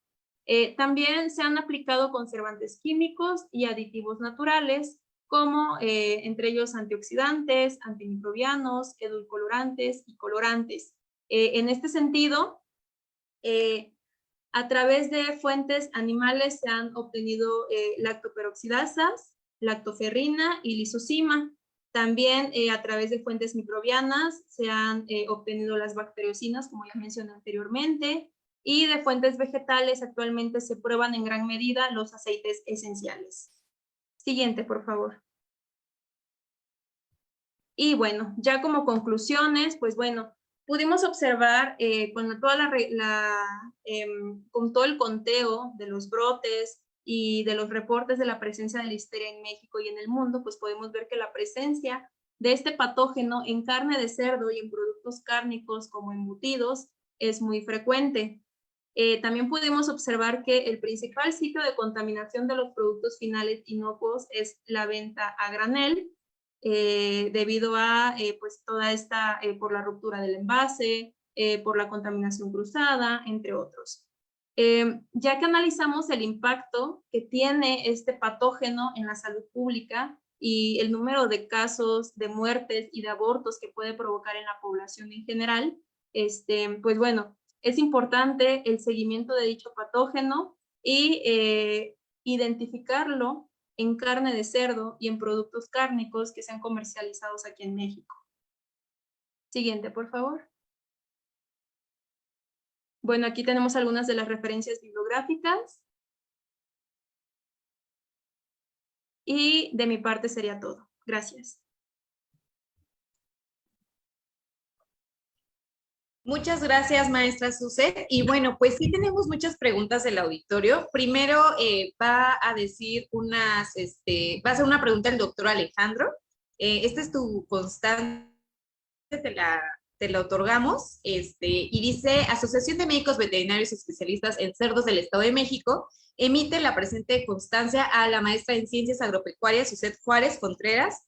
También se han aplicado conservantes químicos y aditivos naturales, como entre ellos antioxidantes, antimicrobianos, edulcorantes y colorantes. En este sentido, a través de fuentes animales se han obtenido lactoperoxidasas, lactoferrina y lisocima. También a través de fuentes microbianas se han obtenido las bacteriocinas, como ya mencioné anteriormente, y de fuentes vegetales actualmente se prueban en gran medida los aceites esenciales. Siguiente, por favor. Y bueno, ya como conclusiones, pues bueno, pudimos observar con todo el conteo de los brotes y de los reportes de la presencia de Listeria en México y en el mundo, pues podemos ver que la presencia de este patógeno en carne de cerdo y en productos cárnicos como embutidos es muy frecuente. También pudimos observar que el principal sitio de contaminación de los productos finales inocuos es la venta a granel, debido a pues toda esta, por la ruptura del envase, por la contaminación cruzada, entre otros. Ya que analizamos el impacto que tiene este patógeno en la salud pública y el número de casos de muertes y de abortos que puede provocar en la población en general, pues bueno, es importante el seguimiento de dicho patógeno y identificarlo en carne de cerdo y en productos cárnicos que sean comercializados aquí en México. Siguiente, por favor. Bueno, aquí tenemos algunas de las referencias bibliográficas. Y de mi parte sería todo. Gracias. Muchas gracias, maestra Suset. Y bueno, pues sí tenemos muchas preguntas del auditorio. Primero va a decir va a hacer una pregunta el doctor Alejandro. Esta es tu constante, te la otorgamos, y dice: Asociación de Médicos Veterinarios Especialistas en Cerdos del Estado de México emite la presente constancia a la maestra en Ciencias Agropecuarias Suset Juárez Contreras,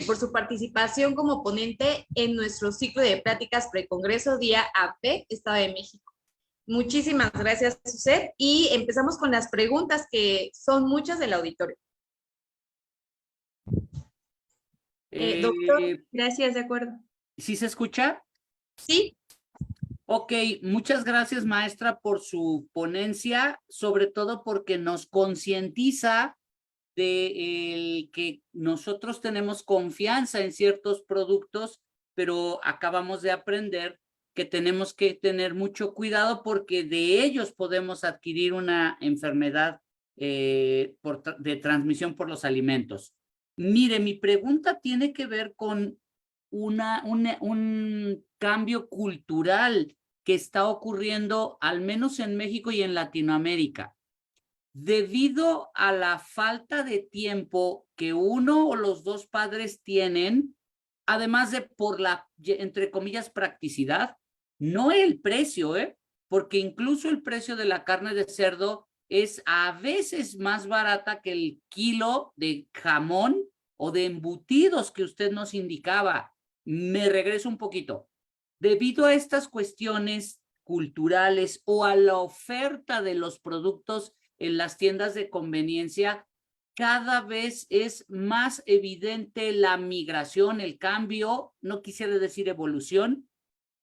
por su participación como ponente en nuestro ciclo de pláticas precongreso día AP, Estado de México. Muchísimas gracias, Suset, y empezamos con las preguntas, que son muchas del auditorio. Doctor, gracias, de acuerdo. ¿Sí se escucha? Sí. Ok, muchas gracias, maestra, por su ponencia, sobre todo porque nos concientiza de que nosotros tenemos confianza en ciertos productos, pero acabamos de aprender que tenemos que tener mucho cuidado porque de ellos podemos adquirir una enfermedad de transmisión por los alimentos. Mire, mi pregunta tiene que ver con un cambio cultural que está ocurriendo, al menos en México y en Latinoamérica. Debido a la falta de tiempo que uno o los dos padres tienen además de por la, entre comillas, practicidad, no el precio, porque incluso el precio de la carne de cerdo es a veces más barata que el kilo de jamón o de embutidos que usted nos indicaba. Me regreso un poquito. Debido a estas cuestiones culturales o a la oferta de los productos en las tiendas de conveniencia, cada vez es más evidente la migración, el cambio, no quisiera decir evolución,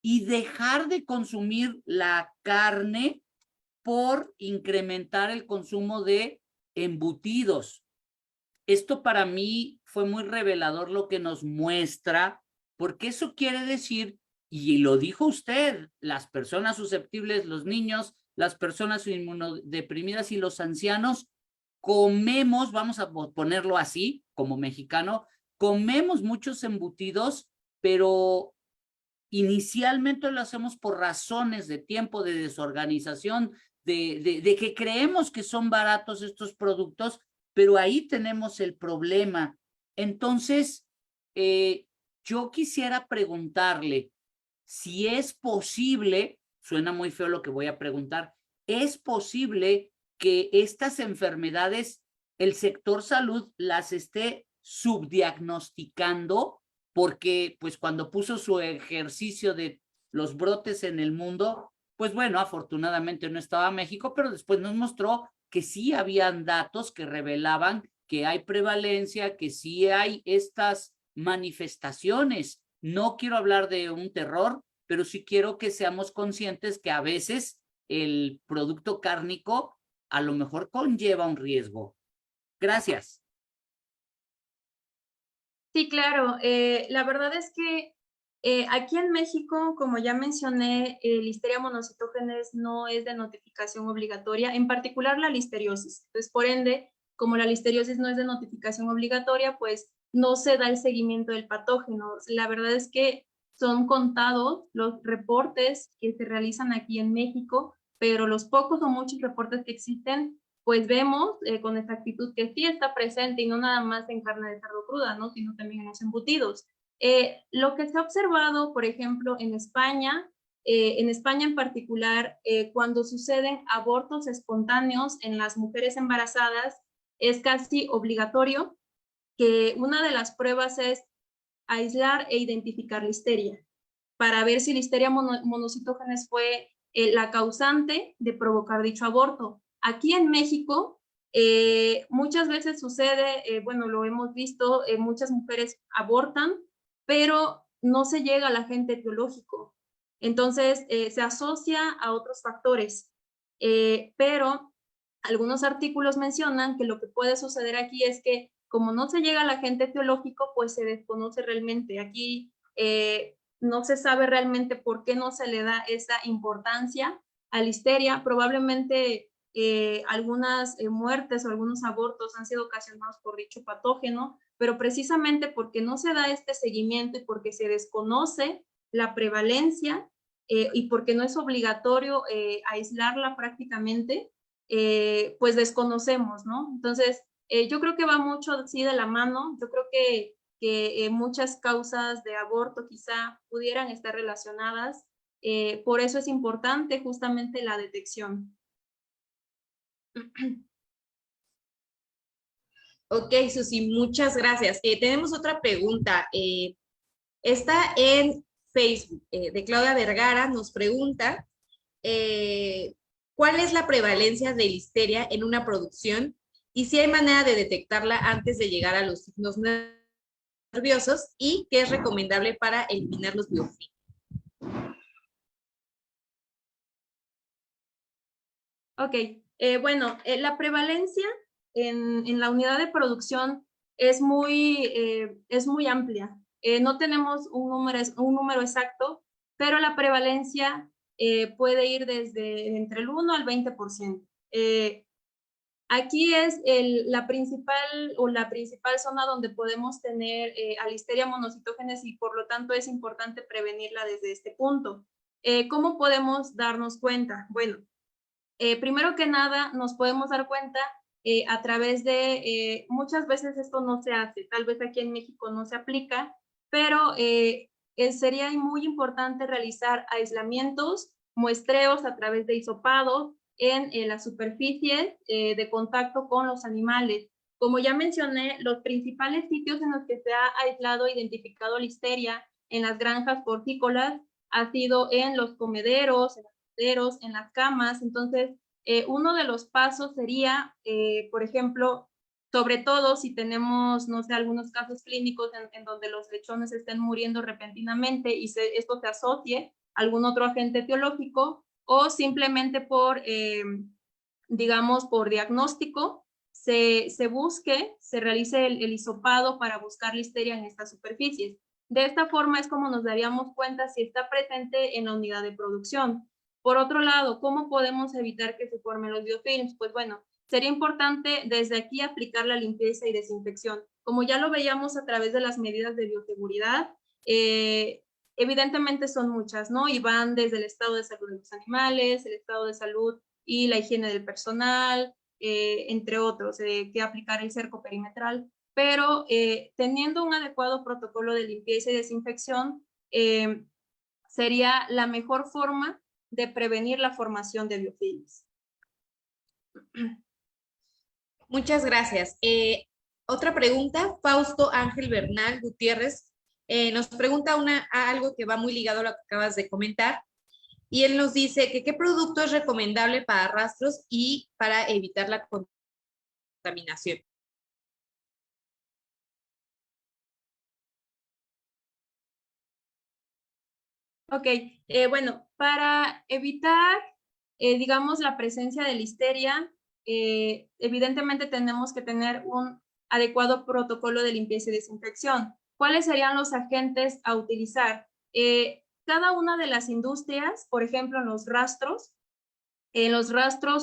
y dejar de consumir la carne por incrementar el consumo de embutidos. Esto para mí fue muy revelador lo que nos muestra, porque eso quiere decir, y lo dijo usted, las personas susceptibles, los niños, las personas inmunodeprimidas y los ancianos, comemos, vamos a ponerlo así, como mexicano, comemos muchos embutidos, pero inicialmente lo hacemos por razones de tiempo, de desorganización, de que creemos que son baratos estos productos, pero ahí tenemos el problema. Entonces, yo quisiera preguntarle si es posible, suena muy feo lo que voy a preguntar, ¿es posible que estas enfermedades, el sector salud las esté subdiagnosticando? Porque pues cuando puso su ejercicio de los brotes en el mundo, pues bueno, afortunadamente no estaba México, pero después nos mostró que sí habían datos que revelaban que hay prevalencia, que sí hay estas manifestaciones. No quiero hablar de un terror, pero sí quiero que seamos conscientes que a veces el producto cárnico a lo mejor conlleva un riesgo. Gracias. Sí, claro. La verdad es que aquí en México, como ya mencioné, Listeria monocytogenes no es de notificación obligatoria, en particular la listeriosis. Entonces, por ende, como la listeriosis no es de notificación obligatoria, pues no se da el seguimiento del patógeno. La verdad es que son contados los reportes que se realizan aquí en México, pero los pocos o muchos reportes que existen, pues vemos con exactitud que sí está presente y no nada más en carne de cerdo cruda, ¿no? Sino también en los embutidos. Lo que se ha observado, por ejemplo, en España en particular, cuando suceden abortos espontáneos en las mujeres embarazadas, es casi obligatorio que una de las pruebas es aislar e identificar listeria, para ver si Listeria monocytogenes fue la causante de provocar dicho aborto. Aquí en México, muchas veces sucede, bueno, lo hemos visto, muchas mujeres abortan, pero no se llega al agente etiológico. Entonces, se asocia a otros factores, pero algunos artículos mencionan que lo que puede suceder aquí es que como no se llega al agente etiológico, pues se desconoce realmente. Aquí no se sabe realmente por qué no se le da esa importancia a Listeria. Probablemente algunas muertes o algunos abortos han sido ocasionados por dicho patógeno, pero precisamente porque no se da este seguimiento y porque se desconoce la prevalencia y porque no es obligatorio aislarla prácticamente, pues desconocemos, ¿no? Entonces, yo creo que va mucho así de la mano. Yo creo que muchas causas de aborto quizá pudieran estar relacionadas. Por eso es importante justamente la detección. Ok, Susi, muchas gracias. Tenemos otra pregunta. Está en Facebook, de Claudia Vergara, nos pregunta, ¿cuál es la prevalencia de listeria en una producción y si hay manera de detectarla antes de llegar a los signos nerviosos y qué es recomendable para eliminar los biofilms? Ok, bueno, la prevalencia en la unidad de producción es muy amplia. No tenemos un número exacto, pero la prevalencia puede ir desde entre el 1 al 20%. Aquí es la principal zona donde podemos tener a Listeria monocytogenes y por lo tanto es importante prevenirla desde este punto. ¿Cómo podemos darnos cuenta? Bueno, primero que nada nos podemos dar cuenta a través de, muchas veces esto no se hace, tal vez aquí en México no se aplica, pero sería muy importante realizar aislamientos, muestreos a través de hisopado en las superficies de contacto con los animales. Como ya mencioné, los principales sitios en los que se ha aislado e identificado listeria en las granjas porcícolas ha sido en los comederos, en las camas. Entonces, uno de los pasos sería, por ejemplo, sobre todo si tenemos, no sé, algunos casos clínicos en donde los lechones estén muriendo repentinamente y esto se asocie a algún otro agente etiológico, o simplemente por, digamos, por diagnóstico, se busque, se realice el hisopado para buscar listeria en estas superficies. De esta forma es como nos daríamos cuenta si está presente en la unidad de producción. Por otro lado, ¿cómo podemos evitar que se formen los biofilms? Pues bueno, sería importante desde aquí aplicar la limpieza y desinfección. Como ya lo veíamos a través de las medidas de bioseguridad, evidentemente son muchas, ¿no? Y van desde el estado de salud de los animales, el estado de salud y la higiene del personal, entre otros, que aplicar el cerco perimetral. Pero teniendo un adecuado protocolo de limpieza y desinfección, sería la mejor forma de prevenir la formación de biofilms. Muchas gracias. Otra pregunta, Fausto Ángel Bernal Gutiérrez nos pregunta algo que va muy ligado a lo que acabas de comentar, y él nos dice que qué producto es recomendable para rastros y para evitar la contaminación. Ok, bueno, para evitar, digamos, la presencia de listeria, evidentemente tenemos que tener un adecuado protocolo de limpieza y desinfección. ¿Cuáles serían los agentes a utilizar? Cada una de las industrias, por ejemplo, en los rastros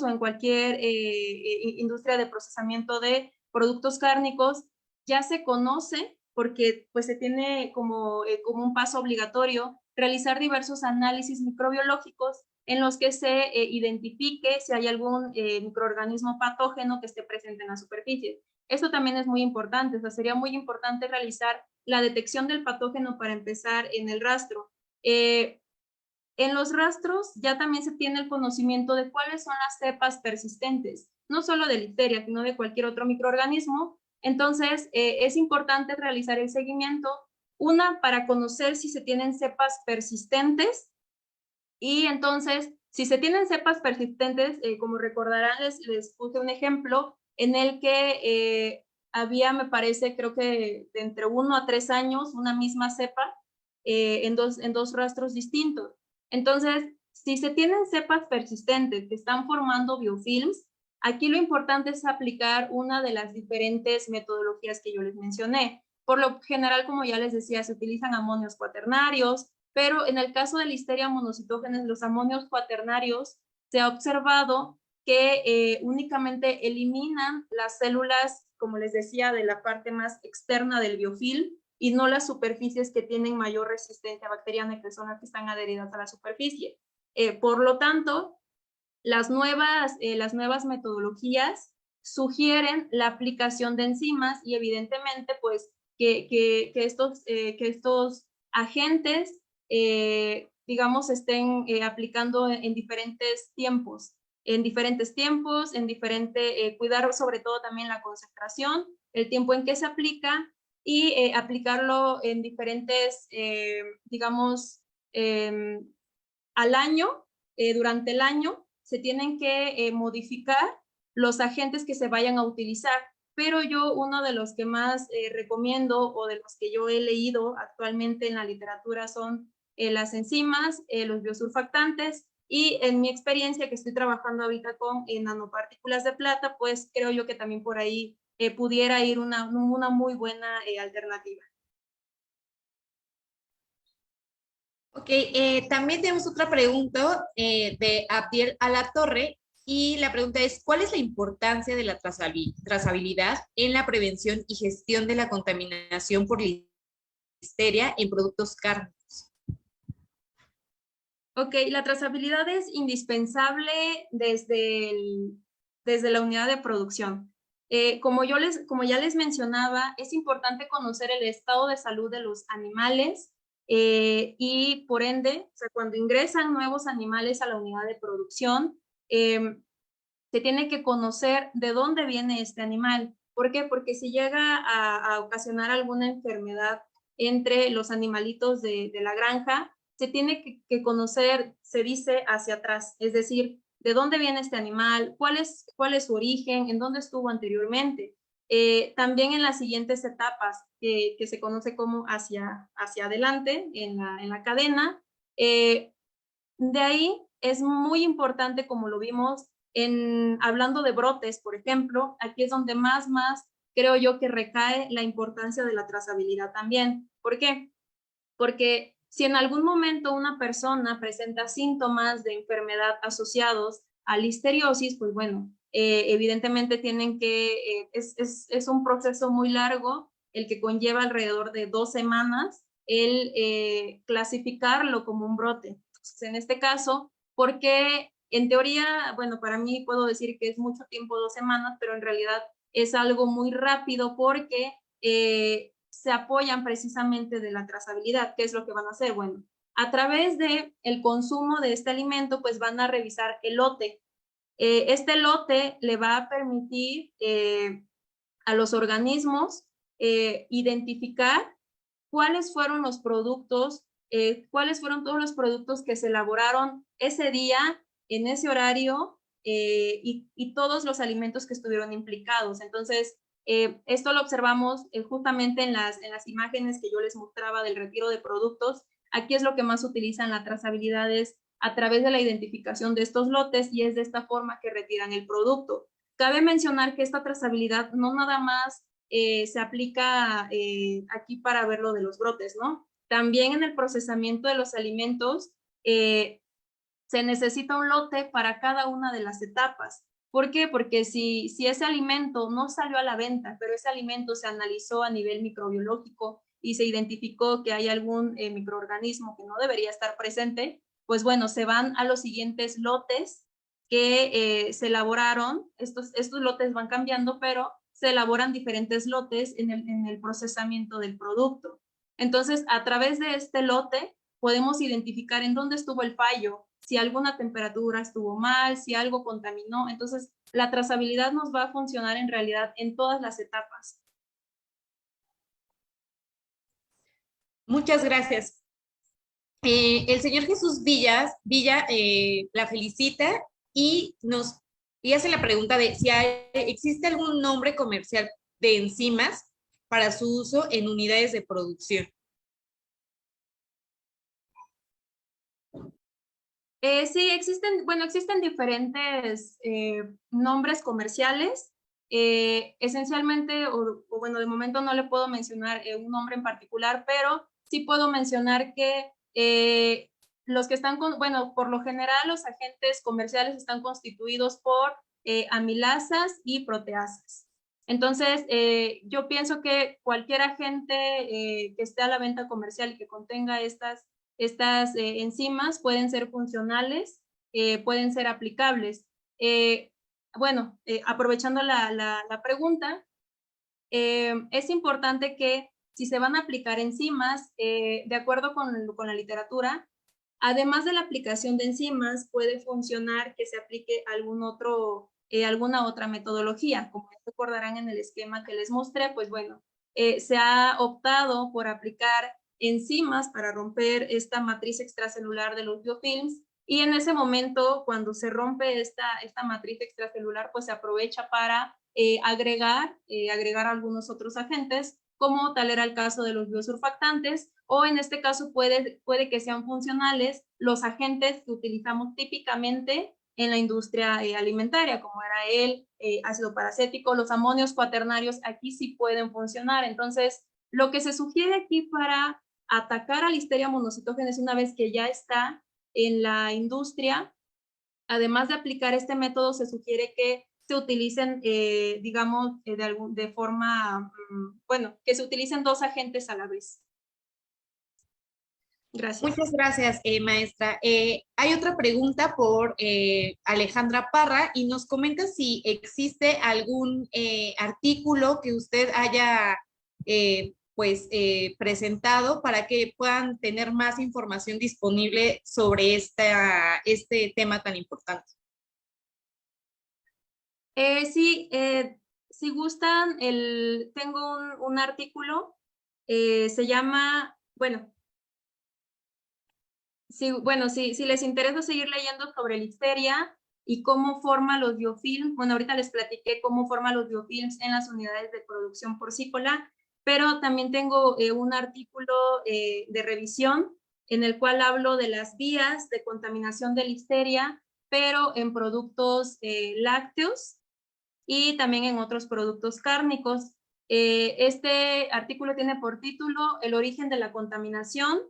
o en cualquier industria de procesamiento de productos cárnicos, ya se conoce, porque pues se tiene como un paso obligatorio, realizar diversos análisis microbiológicos en los que se identifique si hay algún microorganismo patógeno que esté presente en la superficie. Esto también es muy importante, o sea, sería muy importante realizar la detección del patógeno para empezar en el rastro. En los rastros ya también se tiene el conocimiento de cuáles son las cepas persistentes, no solo de listeria, sino de cualquier otro microorganismo. Entonces, es importante realizar el seguimiento, una, para conocer si se tienen cepas persistentes, y entonces, si se tienen cepas persistentes, como recordarán, les puse un ejemplo en el que había, me parece, creo que de entre 1 a 3 años, una misma cepa en dos rastros distintos. Entonces, si se tienen cepas persistentes que están formando biofilms, aquí lo importante es aplicar una de las diferentes metodologías que yo les mencioné. Por lo general, como ya les decía, se utilizan amonios cuaternarios, pero en el caso de Listeria monocitógenes, los amonios cuaternarios, se ha observado que únicamente eliminan las células, como les decía, de la parte más externa del biofilm, y no las superficies que tienen mayor resistencia bacteriana, que son las que están adheridas a la superficie. Por lo tanto, las nuevas metodologías sugieren la aplicación de enzimas, y evidentemente pues que estos agentes digamos estén aplicando en diferentes tiempos, cuidar sobre todo también la concentración, el tiempo en que se aplica, y aplicarlo en diferentes, digamos, al año, durante el año, se tienen que modificar los agentes que se vayan a utilizar. Pero yo uno de los que más recomiendo, o de los que yo he leído actualmente en la literatura, son las enzimas, los biosurfactantes, y en mi experiencia que estoy trabajando ahorita con nanopartículas de plata, pues creo yo que también por ahí pudiera ir una muy buena alternativa. Ok, también tenemos otra pregunta de Abdiel Alatorre, y la pregunta es, ¿cuál es la importancia de la trazabilidad en la prevención y gestión de la contaminación por listeria en productos cárnicos? Ok, la trazabilidad es indispensable desde la unidad de producción. Como ya les mencionaba, es importante conocer el estado de salud de los animales y por ende, o sea, cuando ingresan nuevos animales a la unidad de producción, se tiene que conocer de dónde viene este animal. ¿Por qué? Porque si llega a ocasionar alguna enfermedad entre los animalitos de la granja, se tiene que conocer, se dice, hacia atrás, es decir, de dónde viene este animal, cuál es su origen, en dónde estuvo anteriormente. También en las siguientes etapas, que se conoce como hacia adelante en la cadena. De ahí es muy importante, como lo vimos, hablando de brotes, por ejemplo, aquí es donde más creo yo que recae la importancia de la trazabilidad también. ¿Por qué? Porque si en algún momento una persona presenta síntomas de enfermedad asociados a listeriosis, pues bueno, evidentemente es un proceso muy largo, el que conlleva alrededor de 2 semanas, el clasificarlo como un brote. Entonces, en este caso, porque en teoría, bueno, para mí puedo decir que es mucho tiempo, 2 semanas, pero en realidad es algo muy rápido porque se apoyan precisamente de la trazabilidad. ¿Qué es lo que van a hacer? Bueno, a través de el consumo de este alimento, pues van a revisar el lote. Este lote le va a permitir a los organismos identificar cuáles fueron los productos, cuáles fueron todos los productos que se elaboraron ese día, en ese horario, y todos los alimentos que estuvieron implicados. Entonces, esto lo observamos justamente en las imágenes que yo les mostraba del retiro de productos. Aquí es lo que más utilizan la trazabilidad, es a través de la identificación de estos lotes, y es de esta forma que retiran el producto. Cabe mencionar que esta trazabilidad no nada más se aplica aquí para ver lo de los brotes, ¿no? También en el procesamiento de los alimentos se necesita un lote para cada una de las etapas. ¿Por qué? Porque si ese alimento no salió a la venta, pero ese alimento se analizó a nivel microbiológico y se identificó que hay algún microorganismo que no debería estar presente, pues bueno, se van a los siguientes lotes que se elaboraron. Estos lotes van cambiando, pero se elaboran diferentes lotes en el procesamiento del producto. Entonces, a través de este lote podemos identificar en dónde estuvo el fallo, si alguna temperatura estuvo mal, si algo contaminó. Entonces, la trazabilidad nos va a funcionar en realidad en todas las etapas. Muchas gracias. El señor Jesús Villa la felicita y hace la pregunta de si existe algún nombre comercial de enzimas para su uso en unidades de producción. Sí, existen diferentes nombres comerciales. Esencialmente, o bueno, de momento no le puedo mencionar un nombre en particular, pero sí puedo mencionar que los que están bueno, por lo general los agentes comerciales están constituidos por amilasas y proteasas. Entonces, yo pienso que cualquier agente que esté a la venta comercial y que contenga estas enzimas pueden ser funcionales, pueden ser aplicables. Bueno, aprovechando la pregunta, es importante que si se van a aplicar enzimas, de acuerdo con la literatura, además de la aplicación de enzimas, puede funcionar que se aplique alguna otra metodología. Como recordarán en el esquema que les mostré, pues bueno, se ha optado por aplicar enzimas para romper esta matriz extracelular de los biofilms, y en ese momento, cuando se rompe esta matriz extracelular, pues se aprovecha para agregar algunos otros agentes, como tal era el caso de los biosurfactantes, o en este caso puede que sean funcionales los agentes que utilizamos típicamente en la industria alimentaria, como era el ácido paracético, los amonios cuaternarios. Aquí sí pueden funcionar. Entonces, lo que se sugiere aquí para atacar a Listeria monocytogenes una vez que ya está en la industria, además de aplicar este método, se sugiere que se utilicen, digamos, de forma, bueno, que se utilicen 2 agentes a la vez. Gracias. Muchas gracias, maestra. Hay otra pregunta por Alejandra Parra y nos comenta si existe algún artículo que usted haya presentado para que puedan tener más información disponible sobre este tema tan importante. Sí, si gustan, tengo un artículo, se llama, si les interesa seguir leyendo sobre listeria y cómo forma los biofilms, ahorita les platiqué cómo forma los biofilms en las unidades de producción porcícola, pero también tengo un artículo de revisión en el cual hablo de las vías de contaminación de listeria, pero en productos lácteos y también en otros productos cárnicos. Este artículo tiene por título El origen de la contaminación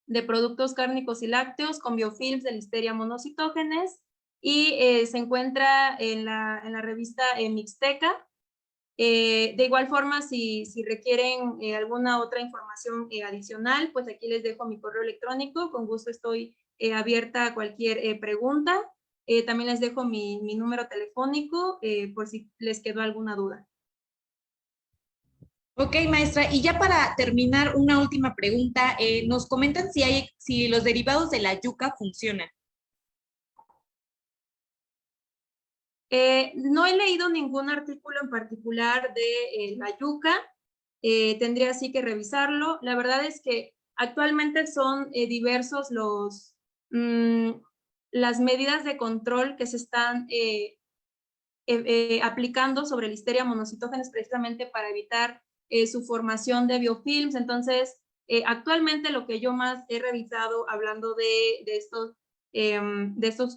de productos cárnicos y lácteos con biofilms de Listeria monocitógenes y se encuentra en la revista Mixteca. De igual forma, si requieren alguna otra información adicional, pues aquí les dejo mi correo electrónico. Con gusto estoy abierta a cualquier pregunta. También les dejo mi número telefónico por si les quedó alguna duda. Ok, maestra. Y ya para terminar, una última pregunta. Nos comentan si los derivados de la yuca funcionan. No he leído ningún artículo en particular de la yuca. Tendría así que revisarlo. La verdad es que actualmente son diversos las medidas de control que se están aplicando sobre Listeria monocitógenes precisamente para evitar su formación de biofilms. Entonces, actualmente lo que yo más he revisado hablando de estos,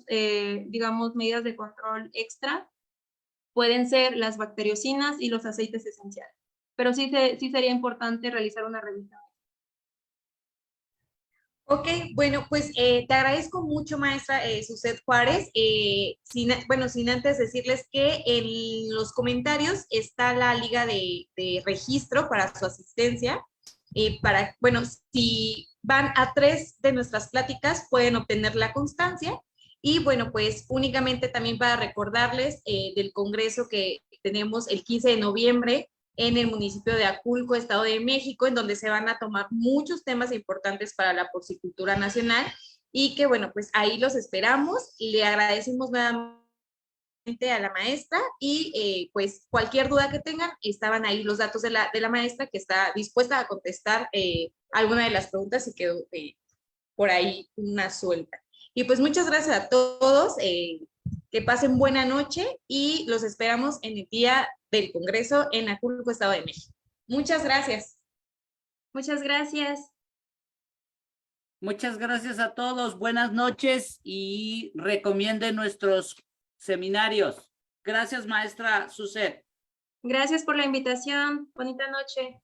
digamos, medidas de control extra, pueden ser las bacteriocinas y los aceites esenciales. Pero sí sería importante realizar una revisión. Ok, bueno, pues te agradezco mucho, maestra Suset Juárez. Sin antes decirles que en los comentarios está la liga de registro para su asistencia. Si van a 3 de nuestras pláticas, pueden obtener la constancia. Y bueno, pues únicamente también para recordarles del congreso que tenemos el 15 de noviembre en el municipio de Aculco, Estado de México, en donde se van a tomar muchos temas importantes para la porcicultura nacional y que, bueno, pues ahí los esperamos. Le agradecemos nuevamente a la maestra y pues cualquier duda que tengan, estaban ahí los datos de la maestra que está dispuesta a contestar alguna de las preguntas y quedó por ahí una suelta. Y pues muchas gracias a todos, que pasen buena noche y los esperamos en el día del Congreso en Aculco, Estado de México. Muchas gracias. Muchas gracias. Muchas gracias a todos. Buenas noches y recomienden nuestros seminarios. Gracias, maestra Suset. Gracias por la invitación. Bonita noche.